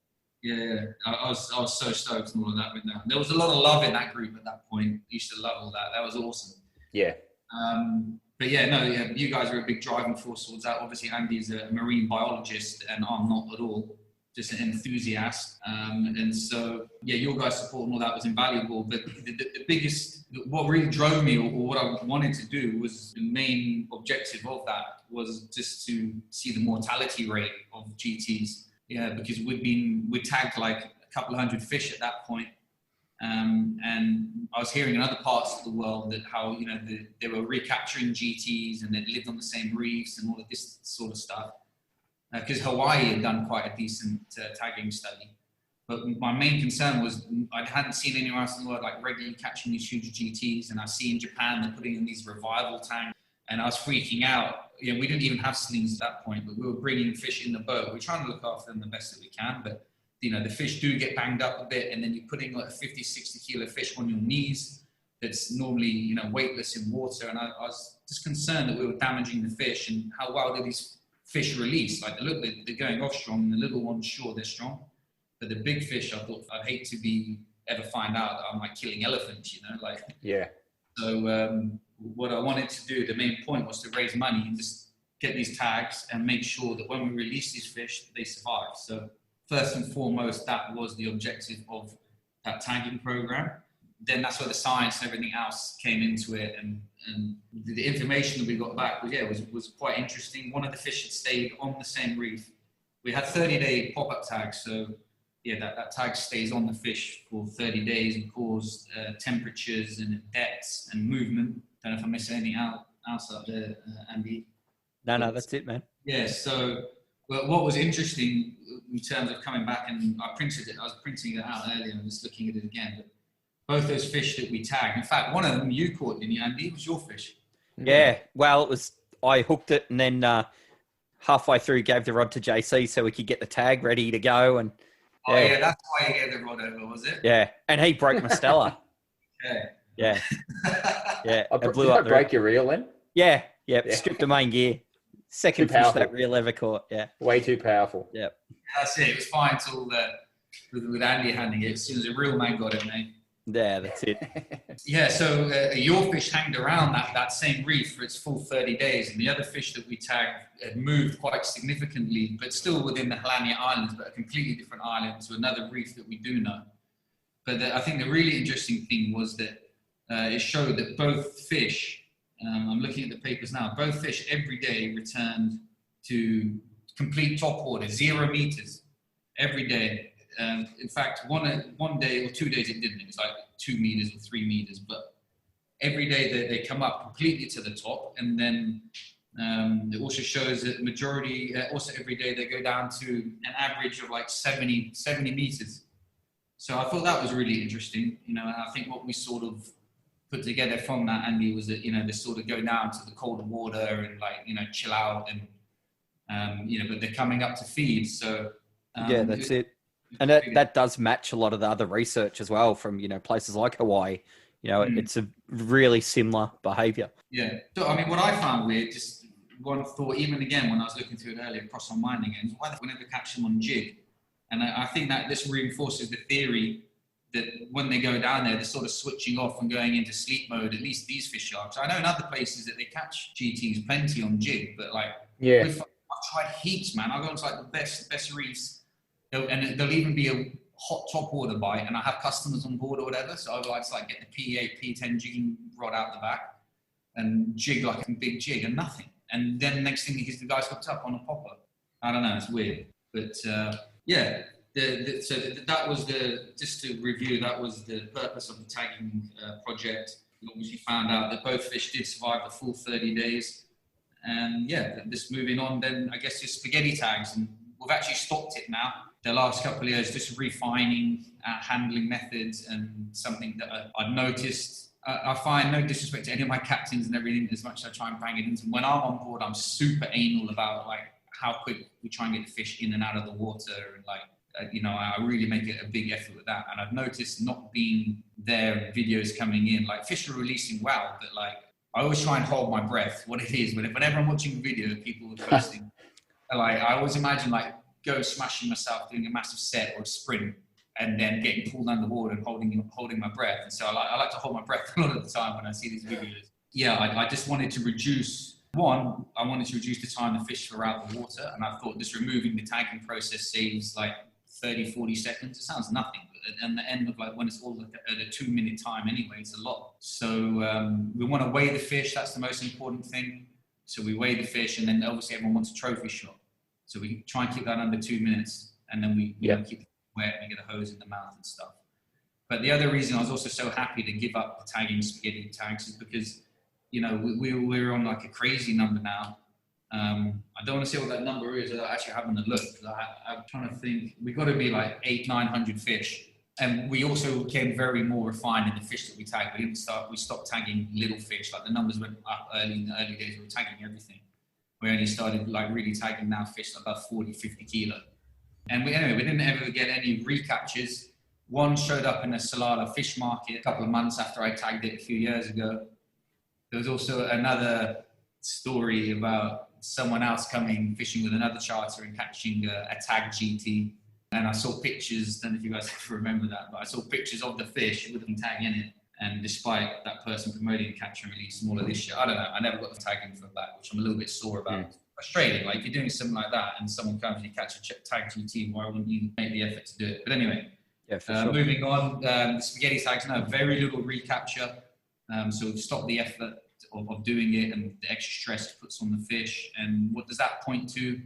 Yeah. I was so stoked and all of that with them. There was a lot of love in that group at that point. Used to love all that. That was awesome. Yeah. But you guys are a big driving force towards that. Obviously, Andy's a marine biologist, and I'm not at all, just an enthusiast. And so, your guys' support and all that was invaluable. But the biggest, what really drove me, or what I wanted to do, was the main objective of that was just to see the mortality rate of GTs. Yeah, because we tagged like a couple of hundred fish at that point. And I was hearing in other parts of the world that how, they were recapturing GTs and they lived on the same reefs and all of this sort of stuff. Because Hawaii had done quite a decent tagging study. But my main concern was I hadn't seen anywhere else in the world like regularly catching these huge GTs. And I see in Japan, they're putting in these revival tanks. And I was freaking out. We didn't even have slings at that point, but we were bringing fish in the boat. We're trying to look after them the best that we can. But the fish do get banged up a bit, and then you're putting like a 50, 60 kilo fish on your knees that's normally, weightless in water. And I was just concerned that we were damaging the fish, and how well do these fish release? Like, look, they're going off strong, and the little ones, sure, they're strong. But the big fish, I thought, I'd hate to ever find out that I'm like killing elephants, Yeah. So what I wanted to do, the main point was to raise money and just get these tags and make sure that when we release these fish, they survive. So first and foremost, that was the objective of that tagging program. Then that's where the science and everything else came into it. And the information that we got back was quite interesting. One of the fish had stayed on the same reef. We had 30-day pop-up tags. So that tag stays on the fish for 30 days and cause temperatures and depths and movement. Don't know if I missed anything else up there, Andy. No, that's it, man. Yeah, so what was interesting in terms of coming back, and I was printing it out earlier and just looking at it again, but both those fish that we tagged, in fact, one of them you caught, didn't you, Andy? It was your fish. Yeah, well, I hooked it and then halfway through gave the rod to JC so we could get the tag ready to go. And that's why you gave the rod over, was it? Yeah, and he broke my Stella. Okay. Yeah. Yeah. Blew up. Break your reel then? Yeah. Stripped the main gear. Second fish that reel ever caught. Yeah. Way too powerful. Yeah. That's it. It was fine until with Andy handling it. As soon as the real man got it, mate. Yeah, that's it. Yeah, so your fish hanged around that same reef for its full 30 days, and the other fish that we tagged had moved quite significantly, but still within the Halania Islands, but a completely different island to another reef that we do know. But I think the really interesting thing was that it showed that both fish, I'm looking at the papers now, both fish every day returned to complete top order, 0 meters every day. In fact, one day or 2 days it didn't. It was like 2 meters or 3 meters. But every day they come up completely to the top, and then it also shows that majority. Also, every day they go down to an average of like 70 meters. So I thought that was really interesting. You know, and I think what we sort of put together from that, Andy, was that, you know, they sort of go down to the colder water and, like, you know, chill out, and you know, but they're coming up to feed. So yeah, that's it. And that does match a lot of the other research as well from, you know, places like Hawaii. You know, it's a really similar behavior. Yeah. So, I mean, what I found weird, just one thought, even again, when I was looking through it earlier, across on mine again, is why we never catch them on jig. And I think that this reinforces the theory that when they go down there, they're sort of switching off and going into sleep mode, at least these fish are. So I know in other places that they catch GTs plenty on jig, but like, I've tried heaps, man. I go to like the best reefs, and there'll even be a hot top water bite, and I have customers on board or whatever, so I like to like get the P8, P10 jigging rod out the back and jig like a big jig and nothing. And then next thing is the guy's hooked up on a popper. I don't know, it's weird. But yeah, so that was just to review, that was the purpose of the tagging project. We obviously found out that both fish did survive the full 30 days. And yeah, just moving on then, I guess, just spaghetti tags. And we've actually stopped it now. The last couple of years, just refining handling methods, and something that I've noticed. I find, no disrespect to any of my captains and everything, as much as I try and bang it into them, when I'm on board, I'm super anal about like how quick we try and get the fish in and out of the water, and like, you know, I really make it a big effort with that. And I've noticed not being there, videos coming in, like fish are releasing well, but like I always try and hold my breath. What it is, whenever I'm watching a video, people are posting, like I always imagine like go smashing myself, doing a massive set or a sprint, and then getting pulled underwater and holding my breath. And so I like to hold my breath a lot of the time when I see these videos. Yeah, I just wanted to reduce. One, I wanted to reduce the time the fish were out of the water, and I thought just removing the tagging process saves like 30, 40 seconds. It sounds nothing, but at the end of like when it's all at a 2 minute time anyway, it's a lot. So we want to weigh the fish. That's the most important thing. So we weigh the fish, and then obviously everyone wants a trophy shot. So we try and keep that under 2 minutes, and then we keep it wet and we get a hose in the mouth and stuff. But the other reason I was also so happy to give up the tagging spaghetti tags is because, you know, we're on like a crazy number now. I don't want to say what that number is. I actually haven't a look. I'm trying to think. We got to be like 800-900 fish, and we also became very more refined in the fish that we tagged. We stopped tagging little fish. Like the numbers went up early in the early days. We were tagging everything. We only started like really tagging now fish above 40-50 kilo. And we didn't ever get any recaptures. One showed up in a Salala fish market a couple of months after I tagged it a few years ago. There was also another story about someone else coming fishing with another charter and catching a tag GT. And I saw pictures, I don't know if you guys remember that, but I saw pictures of the fish with the tag in it. And despite that person promoting catch and release and all of this shit, I don't know, I never got the tag info back, which I'm a little bit sore about. Frustrating, like if you're doing something like that and someone comes and you catch a tag GT, why wouldn't you make the effort to do it? But anyway, sure. Moving on, the spaghetti tags, no, very little recapture. So we've stopped the effort of doing it and the extra stress it puts on the fish. And what does that point to?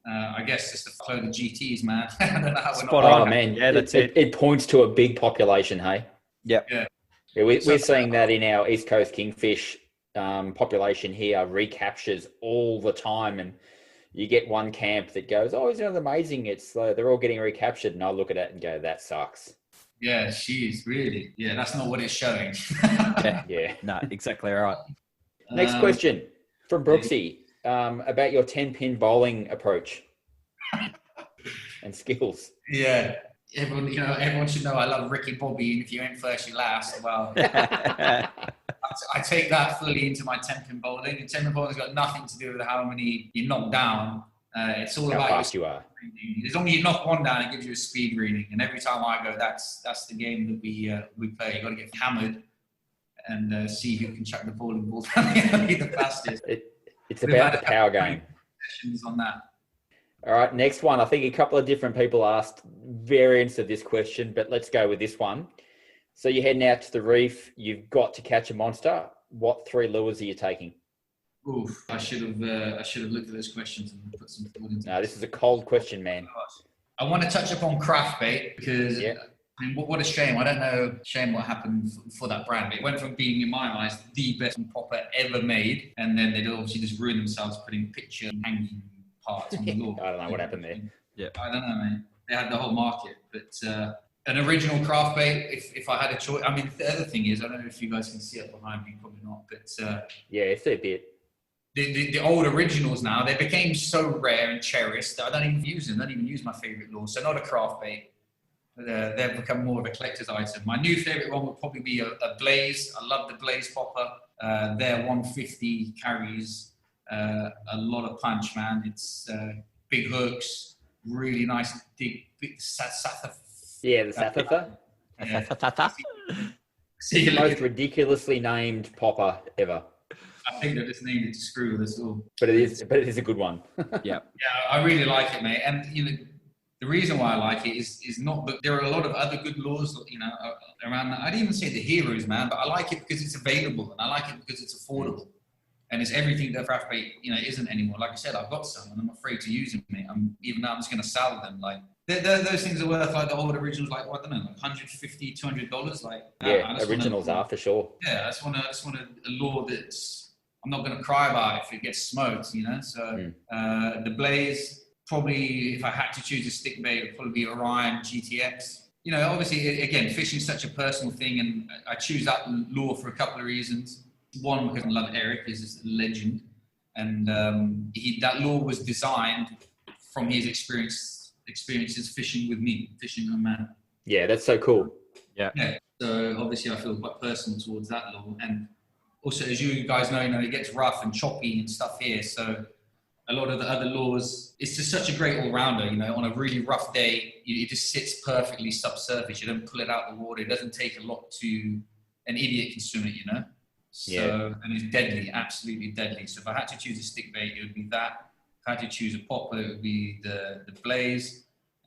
I guess it's the flow of the GTs, man. I don't know how we're Spot on, man. Yeah, that's it. It points to a big population, hey? Yep. Yeah. Yeah, we're seeing that in our East Coast kingfish population here, recaptures all the time. And you get one camp that goes, oh, isn't it amazing? It's they're all getting recaptured. And I look at it and go, that sucks. Yeah, she's really. Yeah, that's not what it's showing. Yeah. No, exactly right. Next question from Brooksy about your 10-pin bowling approach and skills. Yeah. Everyone should know I love Ricky Bobby, and if you ain't first, you last. Well, I take that fully into my 10-pin bowling. And 10-pin bowling's got nothing to do with how many you knock down. It's all How about fast you are. As long as you knock one down, it gives you a speed reading. And every time I go, that's the game that we play. You got to get hammered and see who can chuck the bowling ball down the alley the fastest. It's about the power game. On that. All right, next one. I think a couple of different people asked variants of this question, but let's go with this one. So you're heading out to the reef. You've got to catch a monster. What 3 lures are you taking? Oof, I should have looked at those questions and put some thought into. No, this is a cold question, man. I want to touch upon craft bait because I mean, what a shame. I don't know, what happened for that brand. But it went from being, in my eyes, the best popper ever made, and then they'd obviously just ruin themselves putting picture hanging parts on the lure. I don't know what happened there. Yeah, I don't know, man. They had the whole market, but an original craft bait. If I had a choice, I mean, the other thing is, I don't know if you guys can see it behind me, probably not, but yeah, it's a bit. The old originals now, they became so rare and cherished that I don't even use them. I don't even use my favourite lure. So not a craft bait. But, they've become more of a collector's item. My new favourite one would probably be a Blaze. I love the Blaze popper. Their 150 carries a lot of punch, man. It's big hooks, really nice, big satha. Yeah, the Satha. Yeah. It's the most ridiculously named popper ever. I think they just named it to screw with us all. But it is a good one. yeah. Yeah, I really like it, mate. And you know, the reason why I like it is not that there are a lot of other good lures, you know, around that. I'd even say the heroes, man, but I like it because it's available, and I like it because it's affordable. And it's everything that craft bait, you know, isn't anymore. Like I said, I've got some, and I'm afraid to use them, mate. Even though I'm just going to sell them. Like, those things are worth, like, the old originals, like, I don't know, like $150, $200. Like, yeah, originals are for sure. Yeah, I just want a lure that's, I'm not going to cry about it if it gets smoked, you know. So the Blaze, probably, if I had to choose a stick bait, it would probably be Orion GTX. You know, obviously, again, fishing is such a personal thing, and I choose that lure for a couple of reasons. One, because I love Eric, he's a legend, and that lure was designed from his experiences fishing with me, fishing Oman. Yeah, that's so cool. Yeah. So obviously, I feel quite personal towards that lure, and also, as you guys know, it gets rough and choppy and stuff here. So a lot of the other lures, it's just such a great all-rounder, you know. On a really rough day, it just sits perfectly subsurface. You don't pull it out of the water. It doesn't take a lot to an idiot consume it, you know. So, and it's deadly, absolutely deadly. So if I had to choose a stick bait, it would be that. If I had to choose a popper, it would be the Blaze.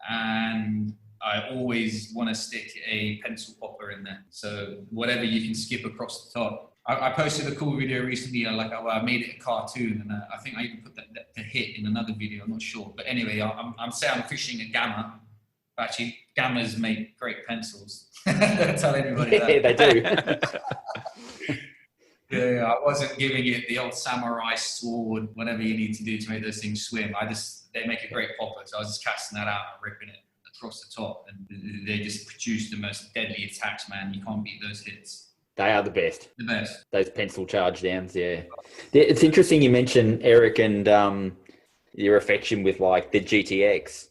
And I always want to stick a pencil popper in there. So whatever you can skip across the top. I posted a cool video recently, I made it a cartoon, and I think I even put the hit in another video, I'm not sure. But anyway, I'm saying I'm fishing a Gamma. Actually, Gammas make great pencils. Tell anybody that. Yeah, they do. Yeah, I wasn't giving it the old samurai sword, whatever you need to do to make those things swim. They make a great popper, so I was just casting that out and ripping it across the top, and they just produce the most deadly attacks, man. You can't beat those hits. They are the best. The best. Those pencil charge downs, yeah. It's interesting you mentioned Eric and your affection with, like, the GTX.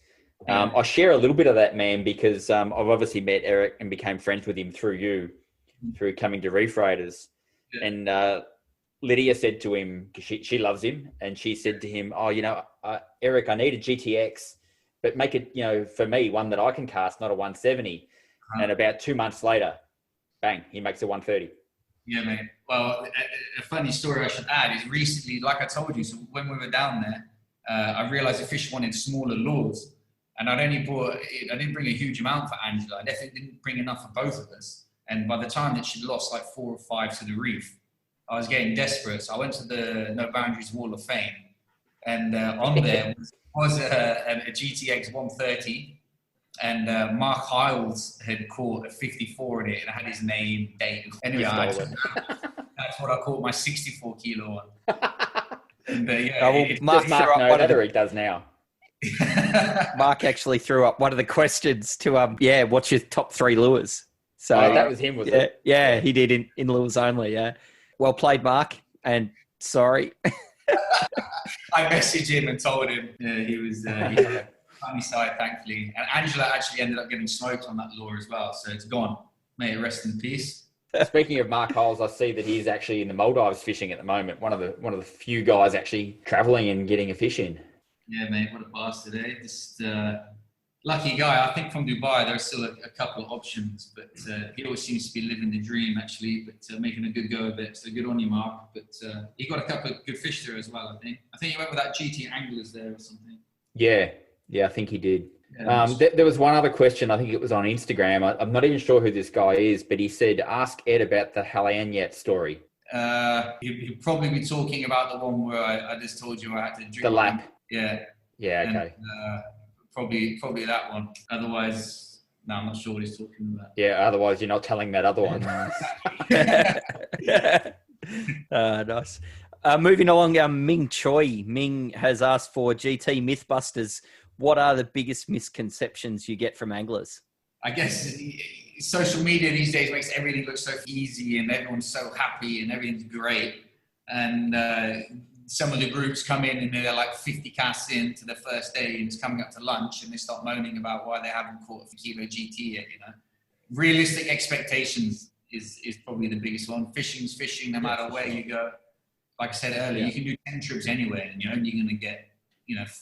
I share a little bit of that, man, because I've obviously met Eric and became friends with him through coming to Reef Raiders. Yeah. And Lydia said to him, because she loves him, and she said to him, oh, you know, Eric, I need a GTX, but make it, you know, for me, one that I can cast, not a 170. And about 2 months later, bang, he makes a 130. Yeah, mate. Well, a funny story I should add is recently, like I told you, so when we were down there, I realized the fish wanted smaller lures. And I didn't bring a huge amount for Angela. I definitely didn't bring enough for both of us. And by the time that she'd lost like 4 or 5 to the reef, I was getting desperate. So I went to the No Boundaries Wall of Fame. And on there was a GTX 130. And Mark Hiles had caught a 54 in it, and I had his name, date. Anyway, that's what I caught my 64 kilo one. And, Mark know that, or he does now. Mark actually threw up one of the questions to what's your top 3 lures? So that was him, was it? Yeah, he did in lures only. Yeah, well played, Mark. And sorry, I messaged him and told him he was. Funny side, thankfully. And Angela actually ended up getting smoked on that lure as well. So it's gone. May it rest in peace. Speaking of Mark Hiles, I see that he's actually in the Maldives fishing at the moment. One of the few guys actually travelling and getting a fish in. Yeah, mate, what a bastard, eh? Just lucky guy. I think from Dubai, there's still a couple of options, but he always seems to be living the dream, actually, but making a good go of it. So good on you, Mark. But he got a couple of good fish there as well, I think. I think he went with that GT Anglers there or something. Yeah, I think he did. Yeah, There was one other question. I think it was on Instagram. I'm not even sure who this guy is, but he said, ask Ed about the Halanyat story. He'd probably be talking about the one where I just told you I had to drink. The lap. Yeah. Yeah, okay. And, probably that one. Otherwise, no, I'm not sure what he's talking about. Yeah, otherwise you're not telling that other one. Nice. Moving along, Ming Choi. Ming has asked for GT Mythbusters. What are the biggest misconceptions you get from anglers? I guess social media these days makes everything look so easy and everyone's so happy and everything's great. And some of the groups come in and they're like 50 casts into the first day and it's coming up to lunch and they start moaning about why they haven't caught a kilo GT yet, you know. Realistic expectations is probably the biggest one. Fishing's fishing no matter where you go. Like I said earlier, you can do 10 trips anywhere and you're only going to get,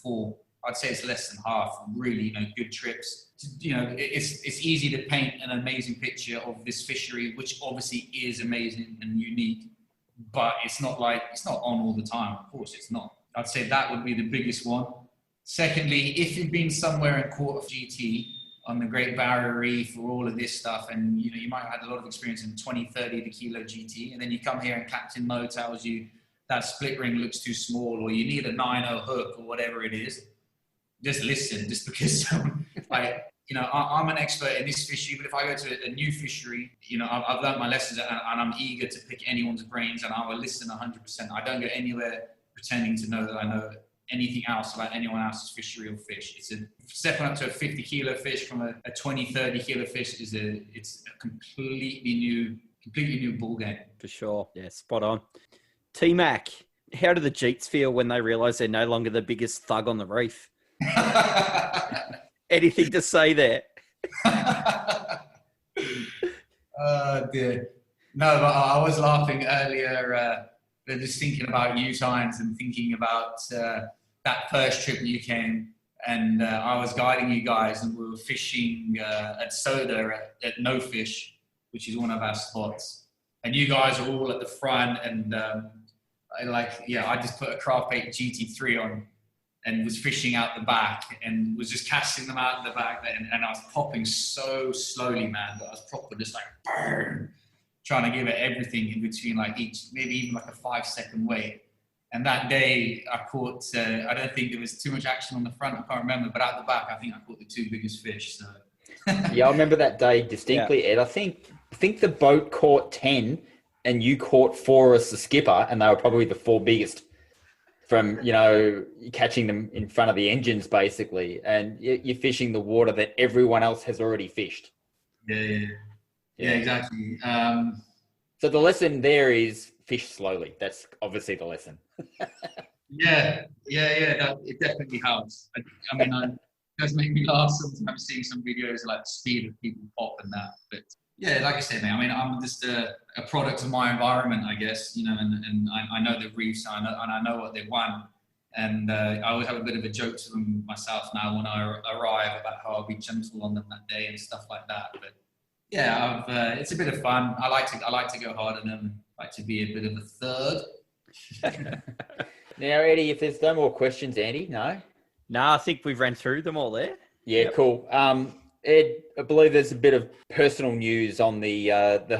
4. I'd say it's less than half really, good trips. It's easy to paint an amazing picture of this fishery, which obviously is amazing and unique, but it's not on all the time. Of course it's not. I'd say that would be the biggest one. Secondly, if you've been somewhere and caught a GT on the Great Barrier Reef or all of this stuff, and you might have had a lot of experience in 20, 30 the kilo GT, and then you come here and Captain Mo tells you that split ring looks too small, or you need a 9.0 hook or whatever it is, just listen, just because I'm an expert in this fishery, but if I go to a new fishery, I've learned my lessons and I'm eager to pick anyone's brains and I will listen 100%. I don't go anywhere pretending to know that I know anything else about anyone else's fishery or fish. Stepping up to a 50 kilo fish from a 20, 30 kilo fish it's a completely new ball game. For sure. Yeah, spot on. T-Mac, how do the Jeets feel when they realise they're no longer the biggest thug on the reef? Anything to say there? Oh, dear. No, but I was laughing earlier, just thinking about you times and thinking about that first trip you came, and I was guiding you guys, and we were fishing at Soda at No Fish, which is one of our spots. And you guys are all at the front, and I just put a craft bait GT3 on and was fishing out the back and was just casting them out the back, and I was popping so slowly, man, that I was proper just like burn, trying to give it everything in between maybe even like a 5-second wait. And that day I caught, I don't think there was too much action on the front, I can't remember, but out the back I think I caught the 2 biggest fish. So yeah, I remember that day distinctly, Ed. I think the boat caught 10 and you caught 4 as the skipper, and they were probably the 4 biggest from, catching them in front of the engines, basically. And you're fishing the water that everyone else has already fished. Yeah, exactly. So the lesson there is fish slowly. That's obviously the lesson. Yeah. It definitely helps. I mean, it does make me laugh sometimes seeing some videos like the speed of people pop and that. But yeah, like I said, man, I mean, I'm just a product of my environment, I guess, and I know the reefs and I know what they want. And I always have a bit of a joke to them myself now when I arrive about how I'll be gentle on them that day and stuff like that. But yeah, it's a bit of fun. I like to go hard on them. I like to be a bit of a third. Now, Eddie, if there's no more questions, Andy, no? No, I think we've ran through them all there. Yeah, yep. Cool. Ed, I believe there's a bit of personal news on the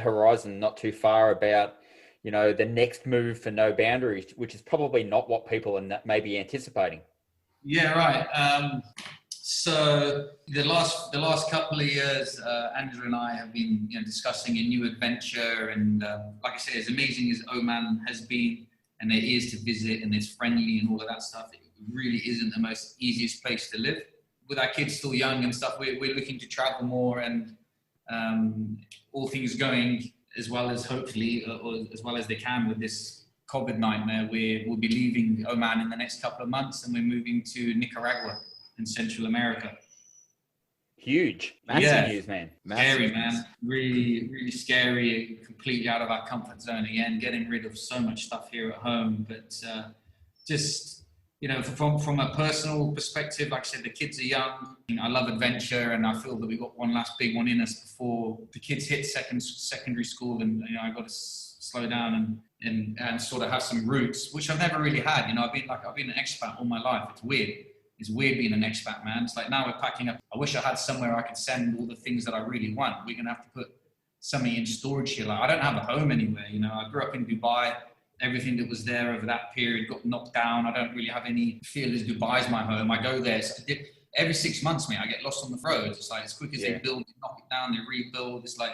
horizon, not too far, about the next move for No Boundaries, which is probably not what people are maybe anticipating. Yeah, right. So the last couple of years, Andrew and I have been discussing a new adventure, and like I say, as amazing as Oman has been, and it is to visit, and it's friendly and all of that stuff, it really isn't the most easiest place to live. With our kids still young and stuff, we're looking to travel more, and all things going as well as hopefully, or as well as they can with this COVID nightmare. We'll be leaving Oman in the next couple of months, and we're moving to Nicaragua in Central America. Huge. Massive news, man. Scary, man. Really, really scary. Completely out of our comfort zone again, getting rid of so much stuff here at home, but just you know, from a personal perspective, like I said, the kids are young. I love adventure, and I feel that we've got one last big one in us before the kids hit secondary school, and you know, I've got to slow down and sort of have some roots, which I've never really had. You know, I've been an expat all my life. It's weird. It's weird being an expat, man. It's like now we're packing up. I wish I had somewhere I could send all the things that I really want. We're gonna have to put something in storage here. Like I don't have a home anywhere. You know, I grew up in Dubai. Everything that was there over that period got knocked down. I don't really have any feel as Dubai's my home. I go there. So every 6 months, mate, I get lost on the road. It's like as quick as they build, they knock it down, they rebuild. It's like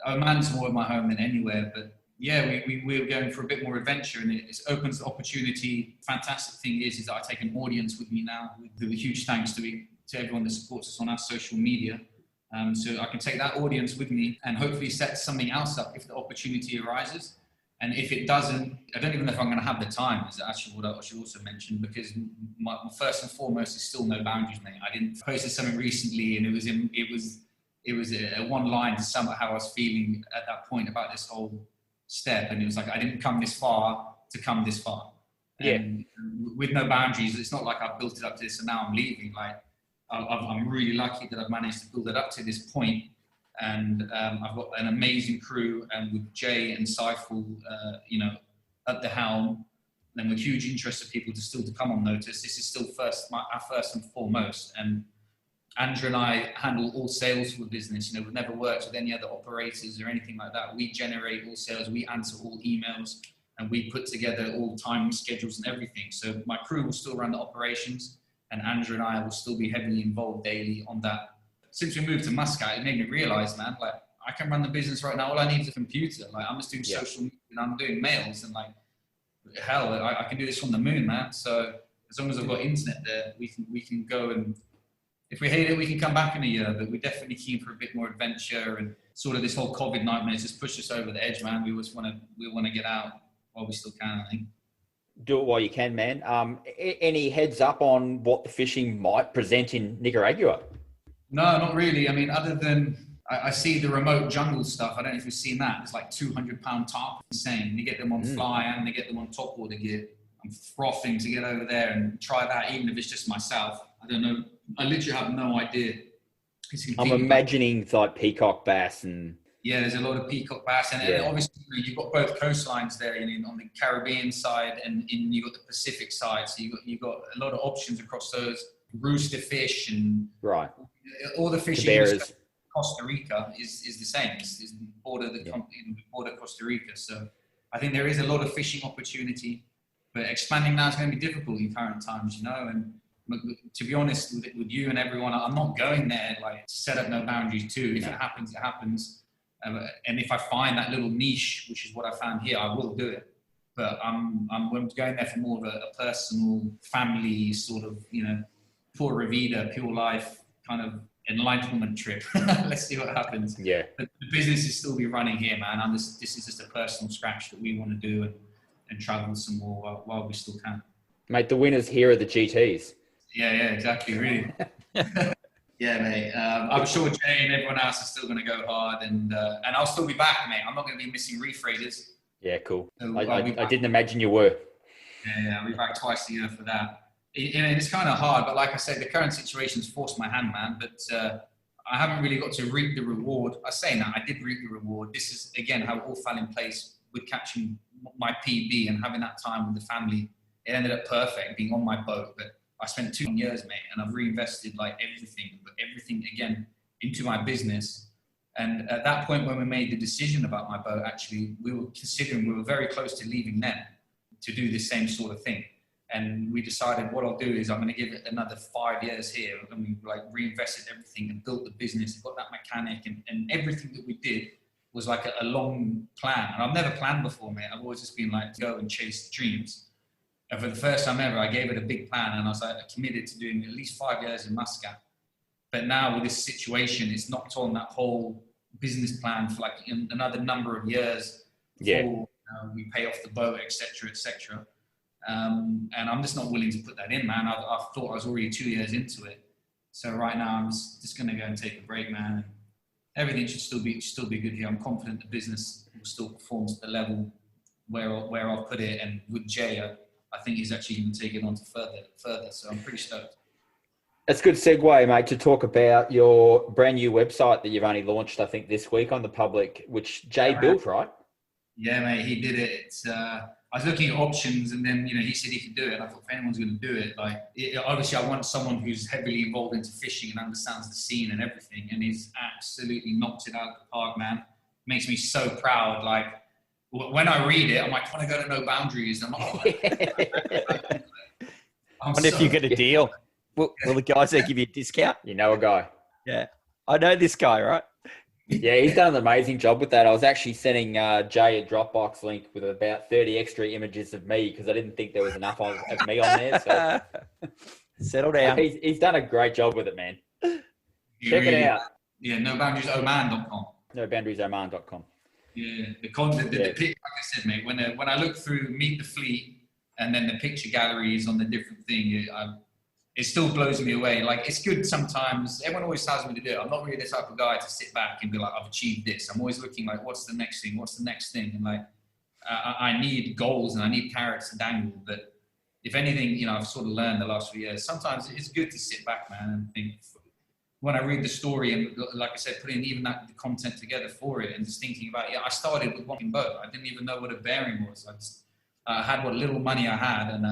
Oman's more of my home than anywhere. But yeah, we're going for a bit more adventure, and it opens the opportunity. Fantastic thing is that I take an audience with me now. With a huge thanks to everyone that supports us on our social media. So I can take that audience with me and hopefully set something else up if the opportunity arises. And if it doesn't, I don't even know if I'm going to have the time, is actually what I should also mention, because my first and foremost is still no boundaries, mate. I didn't posted something recently, and it was a one line to sum up how I was feeling at that point about this whole step. And it was like, I didn't come this far to come this far. Yeah. And with no boundaries, it's not like I've built it up to this and now I'm leaving. Like I'm really lucky that I've managed to build it up to this point. And I've got an amazing crew, and with Jay and Saiful, you know, at the helm, and with huge interest of people to come on notice. This is still our first and foremost. And Andrew and I handle all sales for the business. You know, we've never worked with any other operators or anything like that. We generate all sales, we answer all emails, and we put together all time schedules and everything. So my crew will still run the operations, and Andrew and I will still be heavily involved daily on that. Since we moved to Muscat, it made me realize, man, like I can run the business right now. All I need is a computer. Like I'm just doing social media and I'm doing mails, and like, hell, I can do this from the moon, man. So as long as I've got internet there, we can go, and if we hate it, we can come back in a year. But we're definitely keen for a bit more adventure, and sort of this whole COVID nightmare just pushed us over the edge, man. We want to get out while we still can, I think. Do it while you can, man. Any heads up on what the fishing might present in Nicaragua? No, not really. I mean, other than I see the remote jungle stuff. I don't know if you've seen that. It's like 200-pound tarp. Insane. You get them on fly and they get them on top water gear. I'm frothing to get over there and try that, even if it's just myself. I don't know. I literally have no idea. I'm imagining like peacock bass and... Yeah, there's a lot of peacock bass. And obviously you've got both coastlines there, on the Caribbean side and you've got the Pacific side. So you've got a lot of options across those. Rooster fish and all the fishing in Costa Rica is the same. It's border Costa Rica. So I think there is a lot of fishing opportunity, but expanding now is going to be difficult in current times, And to be honest with you and everyone, I'm not going there like to set up no boundaries too. If it happens, it happens. And if I find that little niche, which is what I found here, I will do it. But I'm going there for more of a personal, family sort of, pura vida, pure life kind of enlightenment trip. Let's see what happens. Yeah. But the business is still be running here, man. This is just a personal scratch that we want to do and travel some more while we still can. Mate, the winners here are the GTs. Yeah, exactly. Really. Yeah, mate. I'm sure Jay and everyone else is still going to go hard, and I'll still be back, mate. I'm not going to be missing reef raiders. Yeah, cool. So I didn't imagine you were. Yeah, I'll be back twice a year for that. It's kind of hard, but like I said, the current situation's forced my hand, man. But I haven't really got to reap the reward. I say that I did reap the reward. This is again how it all fell in place with catching my PB and having that time with the family. It ended up perfect, being on my boat. But I spent 2 years, mate, and I've reinvested like everything again into my business. And at that point, when we made the decision about my boat, actually, we were very close to leaving then to do the same sort of thing. And we decided what I'll do is I'm going to give it another 5 years here. And we reinvested everything and built the business, got that mechanic, and everything that we did was like a long plan. And I've never planned before, mate. I've always just been like, go and chase dreams. And for the first time ever, I gave it a big plan, and I was like committed to doing at least 5 years in Muscat. But now with this situation, it's knocked on that whole business plan for like another number of years before we pay off the boat, etc., etc. And I'm just not willing to put that in, man. I thought I was already 2 years into it. So right now I'm just going to go and take a break, man. And everything should still be good here. I'm confident the business will still perform to the level where I'll put it. And with Jay, I think he's actually going to take it on to further. So I'm pretty stoked. That's a good segue, mate, to talk about your brand new website that you've only launched, I think, this week on the public, which Jay built, right? Yeah, mate, he did it. I was looking at options, and then he said he could do it. And I thought, if anyone's going to do it, obviously, I want someone who's heavily involved into fishing and understands the scene and everything. And he's absolutely knocked it out of the park, man. Makes me so proud. Like when I read it, I'm like, I want to go to No Boundaries. I'm like, wonder if you get a deal. Will the guys there give you a discount? You know a guy. Yeah, I know this guy, right? Yeah, he's done an amazing job with that. I was actually sending Jay a Dropbox link with about 30 extra images of me because I didn't think there was enough of me on there. So settle down. He's done a great job with it, man. Check it out. Yeah, noboundariesoman.com. Noboundariesoman.com. Yeah, the picture, like I said, mate. When I look through Meet the Fleet and then the picture galleries on the different thing, it still blows me away. Like, it's good sometimes. Everyone always tells me to do it. I'm not really the type of guy to sit back and be like, I've achieved this. I'm always looking like, what's the next thing? What's the next thing? And like, I need goals and I need carrots to dangle. But if anything, I've sort of learned the last few years, sometimes it's good to sit back, man, and think. When I read the story and, like I said, putting even the content together for it and just thinking about, I started with one boat. I didn't even know what a bearing was. I had what little money I had, and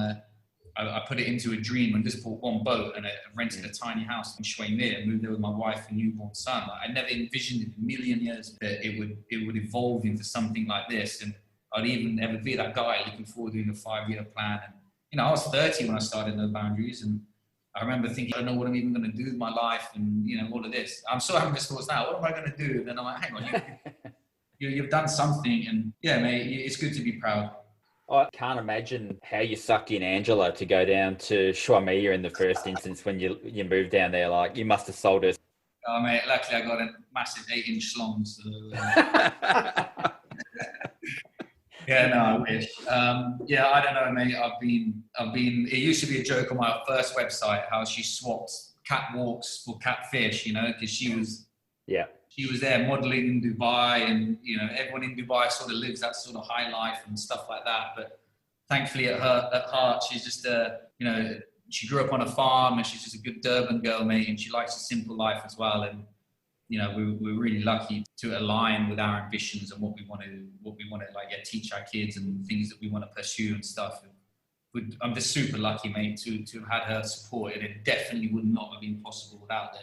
I put it into a dream and just bought one boat, and I rented a tiny house in Shuaimir and moved there with my wife and newborn son. I never envisioned in a million years that it would evolve into something like this, and I'd even ever be that guy looking forward to doing a 5-year plan. And I was 30 when I started No Boundaries, and I remember thinking, I don't know what I'm even going to do with my life, and all of this. I'm still having this thoughts now. What am I going to do? And then I'm like, hang on, you've done something, and yeah, mate, it's good to be proud. I can't imagine how you sucked in Angela to go down to Shuaimir in the first instance when you moved down there. Like, you must have sold us. Oh, mate, luckily I got a massive 8-inch slong. So, yeah, no, I wish. I don't know, mate. I've been. It used to be a joke on my first website how she swapped catwalks for catfish, because she was there modeling in Dubai, and everyone in Dubai sort of lives that sort of high life and stuff like that. But thankfully, at heart, she's just she grew up on a farm, and she's just a good Durban girl, mate, and she likes a simple life as well. And we're really lucky to align with our ambitions and what we want to teach our kids and things that we want to pursue and stuff. I'm just super lucky, mate, to have had her support, and it definitely would not have been possible without there.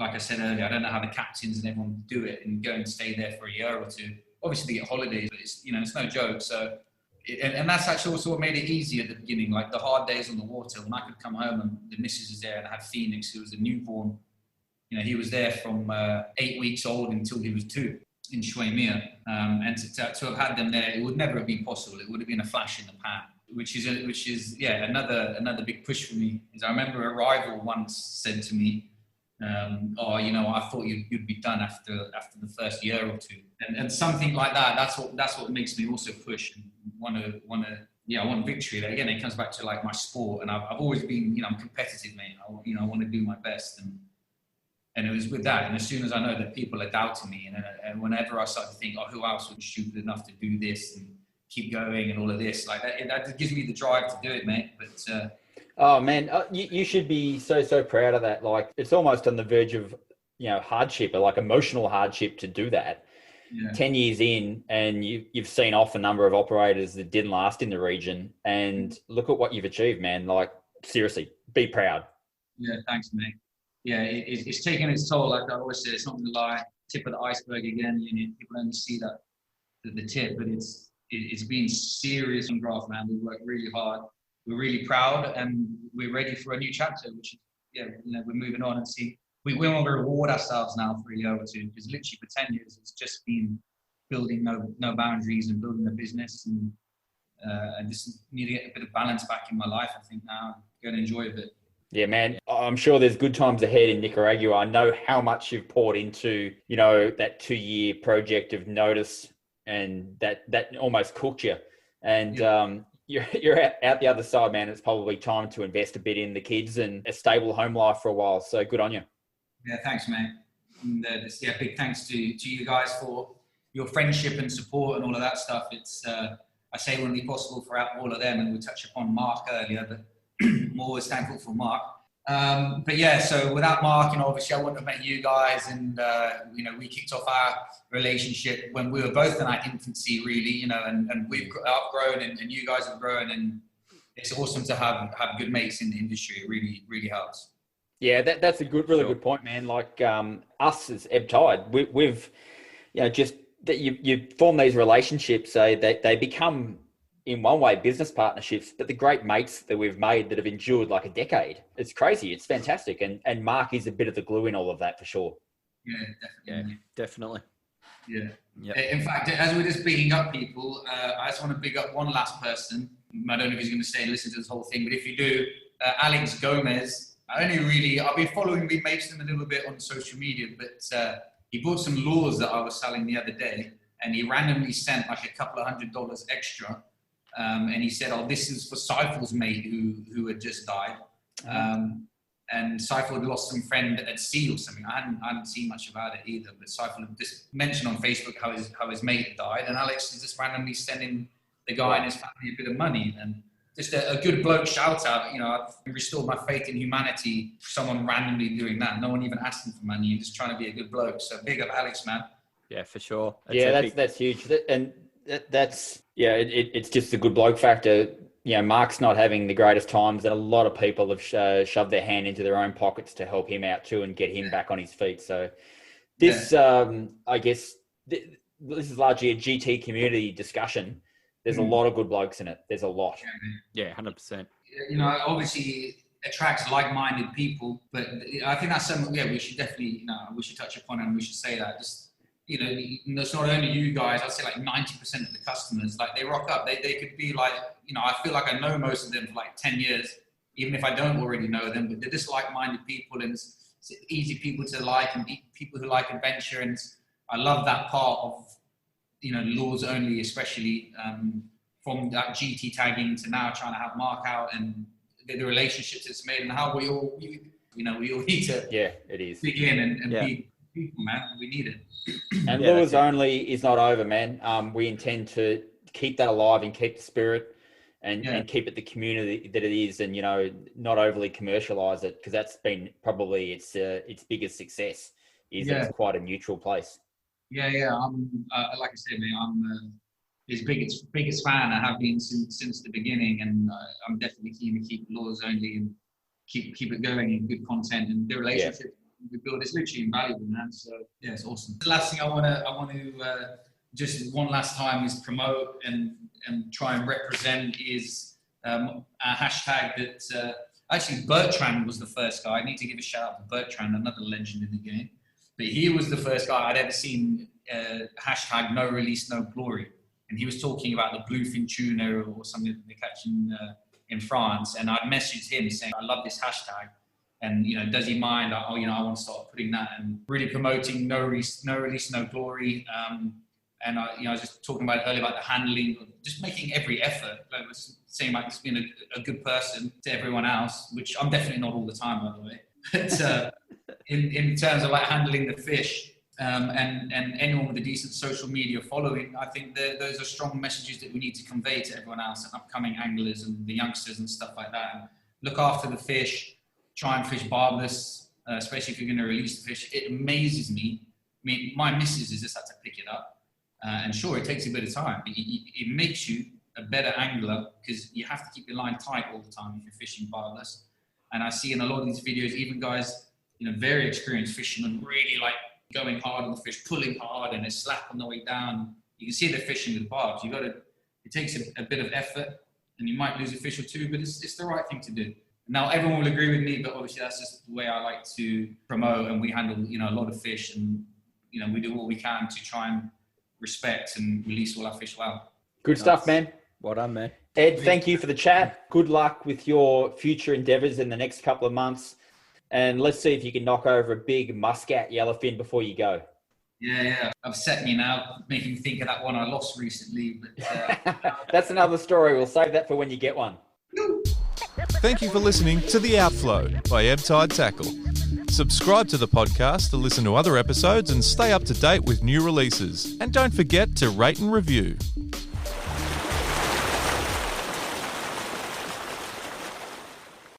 Like I said earlier, I don't know how the captains and everyone do it and go and stay there for a year or two. Obviously, they get holidays, but it's no joke. So, and that's actually also what made it easy at the beginning. Like the hard days on the water, when I could come home and the missus is there, and I had Phoenix, who was a newborn. He was there from 8 weeks old until he was 2 in Shuaimir. And to have had them there, it would never have been possible. It would have been a flash in the pan, which is another big push for me. I remember a rival once said to me, I thought you'd be done after the first year or two, and something like that. That's what makes me also push and I want victory. Again, it comes back to like my sport, and I've always been, I'm competitive, mate. I want to do my best, and it was with that. And as soon as I know that people are doubting me, and whenever I start to think, who else would be stupid enough to do this and keep going and all of this, like that gives me the drive to do it, mate. But oh man, you should be so proud of that. Like, it's almost on the verge of hardship, or like emotional hardship, to do that. Yeah. 10 years in, and you've seen off a number of operators that didn't last in the region, and look at what you've achieved, man. Like, seriously, be proud. Yeah, thanks, mate. Yeah, it's taken its toll. Like I always say, it's not going to lie. Tip of the iceberg again. People only see the tip, but it's been serious and rough, man. We worked really hard. We're really proud, and we're ready for a new chapter. Which is, we're moving on and see. We want to reward ourselves now for a year or two, because literally for 10 years it's just been building no boundaries and building a business, and I just need to get a bit of balance back in my life. I think now, go and enjoy a bit. Yeah, man, I'm sure there's good times ahead in Nicaragua. I know how much you've poured into, that 2-year project of Notice, and that almost cooked you. And you're out the other side, man. It's probably time to invest a bit in the kids and a stable home life for a while. So good on you. Yeah, thanks, mate. And big thanks to you guys for your friendship and support and all of that stuff. It's I say it wouldn't be possible for all of them, and we touched upon Mark earlier, but I'm always thankful for Mark. But yeah, so without Mark, obviously I wouldn't have met you guys, and we kicked off our relationship when we were both in our infancy, really, and we've outgrown, and you guys have grown, and it's awesome to have good mates in the industry. It really, really helps. Yeah, that's a really good point, man. Like us as Ebb Tide, we've just that you form these relationships, so they become, in one way, business partnerships, but the great mates that we've made that have endured like a decade. It's crazy. It's fantastic. And Mark is a bit of the glue in all of that for sure. Yeah, definitely. Yeah. Yep. In fact, as we're just bigging up people, I just want to big up one last person. I don't know if he's going to stay and listen to this whole thing, but if you do, Alex Gomez. I've been following, we made him a little bit on social media, but he bought some lures that I was selling the other day, and he randomly sent like a couple of $100 extra. And he said, this is for Seifel's mate who had just died. And Seifel had lost some friend at sea or something. I hadn't seen much about it either, but Seifel had just mentioned on Facebook how his mate had died. And Alex is just randomly sending the guy and his family a bit of money. And just a good bloke shout out. I've restored my faith in humanity for someone randomly doing that. No one even asking for money and just trying to be a good bloke. So big up Alex, man. Yeah, for sure. That's huge. And it's just a good bloke factor. Mark's not having the greatest times, and a lot of people have shoved their hand into their own pockets to help him out too and get him back on his feet. So this, I guess, this is largely a GT community discussion. There's a lot of good blokes in it. There's a lot. Yeah, 100%. Obviously attracts like-minded people, but I think that's something, we should definitely, we should touch upon it, and we should say that. Just, it's not only you guys, I'd say like 90% of the customers, like they rock up. They could be like, I feel like I know most of them for like 10 years, even if I don't already know them, but they're just like-minded people, and it's easy people to like, and people who like adventure. And I love that part of, Lures Only, especially from that GT tagging to now trying to have Mark out, and the relationships it's made, and how we all need to it is dig in and be people, man. We need it. And Lures Only is not over, man. We intend to keep that alive and keep the spirit and keep it the community that it is, and not overly commercialize it, because that's been probably its biggest success. It's quite a neutral place. I'm like I said, man, I'm his biggest fan. I have been since the beginning, and I'm definitely keen to keep Lures Only and keep it going in good content, and the relationship we build is literally invaluable, man. So it's awesome. The last thing I want to just one last time is promote and try and represent is a hashtag that actually Bertrand was the first guy. I need to give a shout out to Bertrand, another legend in the game. But he was the first guy I'd ever seen hashtag no release, no glory. And he was talking about the bluefin tuna or something that they catch in France. And I'd messaged him saying, I love this hashtag. And, does he mind? I want to start putting that and really promoting no release, no glory. And I was just talking about it earlier about the handling, just making every effort. Like I was saying, like just being a good person to everyone else, which I'm definitely not all the time, by the way. But in terms of like handling the fish and anyone with a decent social media following, I think those are strong messages that we need to convey to everyone else and upcoming anglers and the youngsters and stuff like that. And look after the fish, try and fish barbless, especially if you're going to release the fish. It amazes me. I mean, my missus has just had to pick it up. And sure, it takes a bit of time, but it makes you a better angler, because you have to keep your line tight all the time if you're fishing barbless. And I see in a lot of these videos, even guys, very experienced fishermen really like going hard on the fish, pulling hard, and a slap on the way down. You can see they're fishing with barbs. It takes a bit of effort, and you might lose a fish or two, but it's the right thing to do. Now, everyone will agree with me, but obviously that's just the way I like to promote, and we handle, a lot of fish, and, we do what we can to try and respect and release all our fish well. Good stuff, man. Well done, man. Ed, thank you for the chat. Good luck with your future endeavours in the next couple of months. And let's see if you can knock over a big muscat yellowfin before you go. Yeah. Upset me now, making me think of that one I lost recently. But that's another story. We'll save that for when you get one. Thank you for listening to The Outflow by Ebb Tide Tackle. Subscribe to the podcast to listen to other episodes and stay up to date with new releases. And don't forget to rate and review.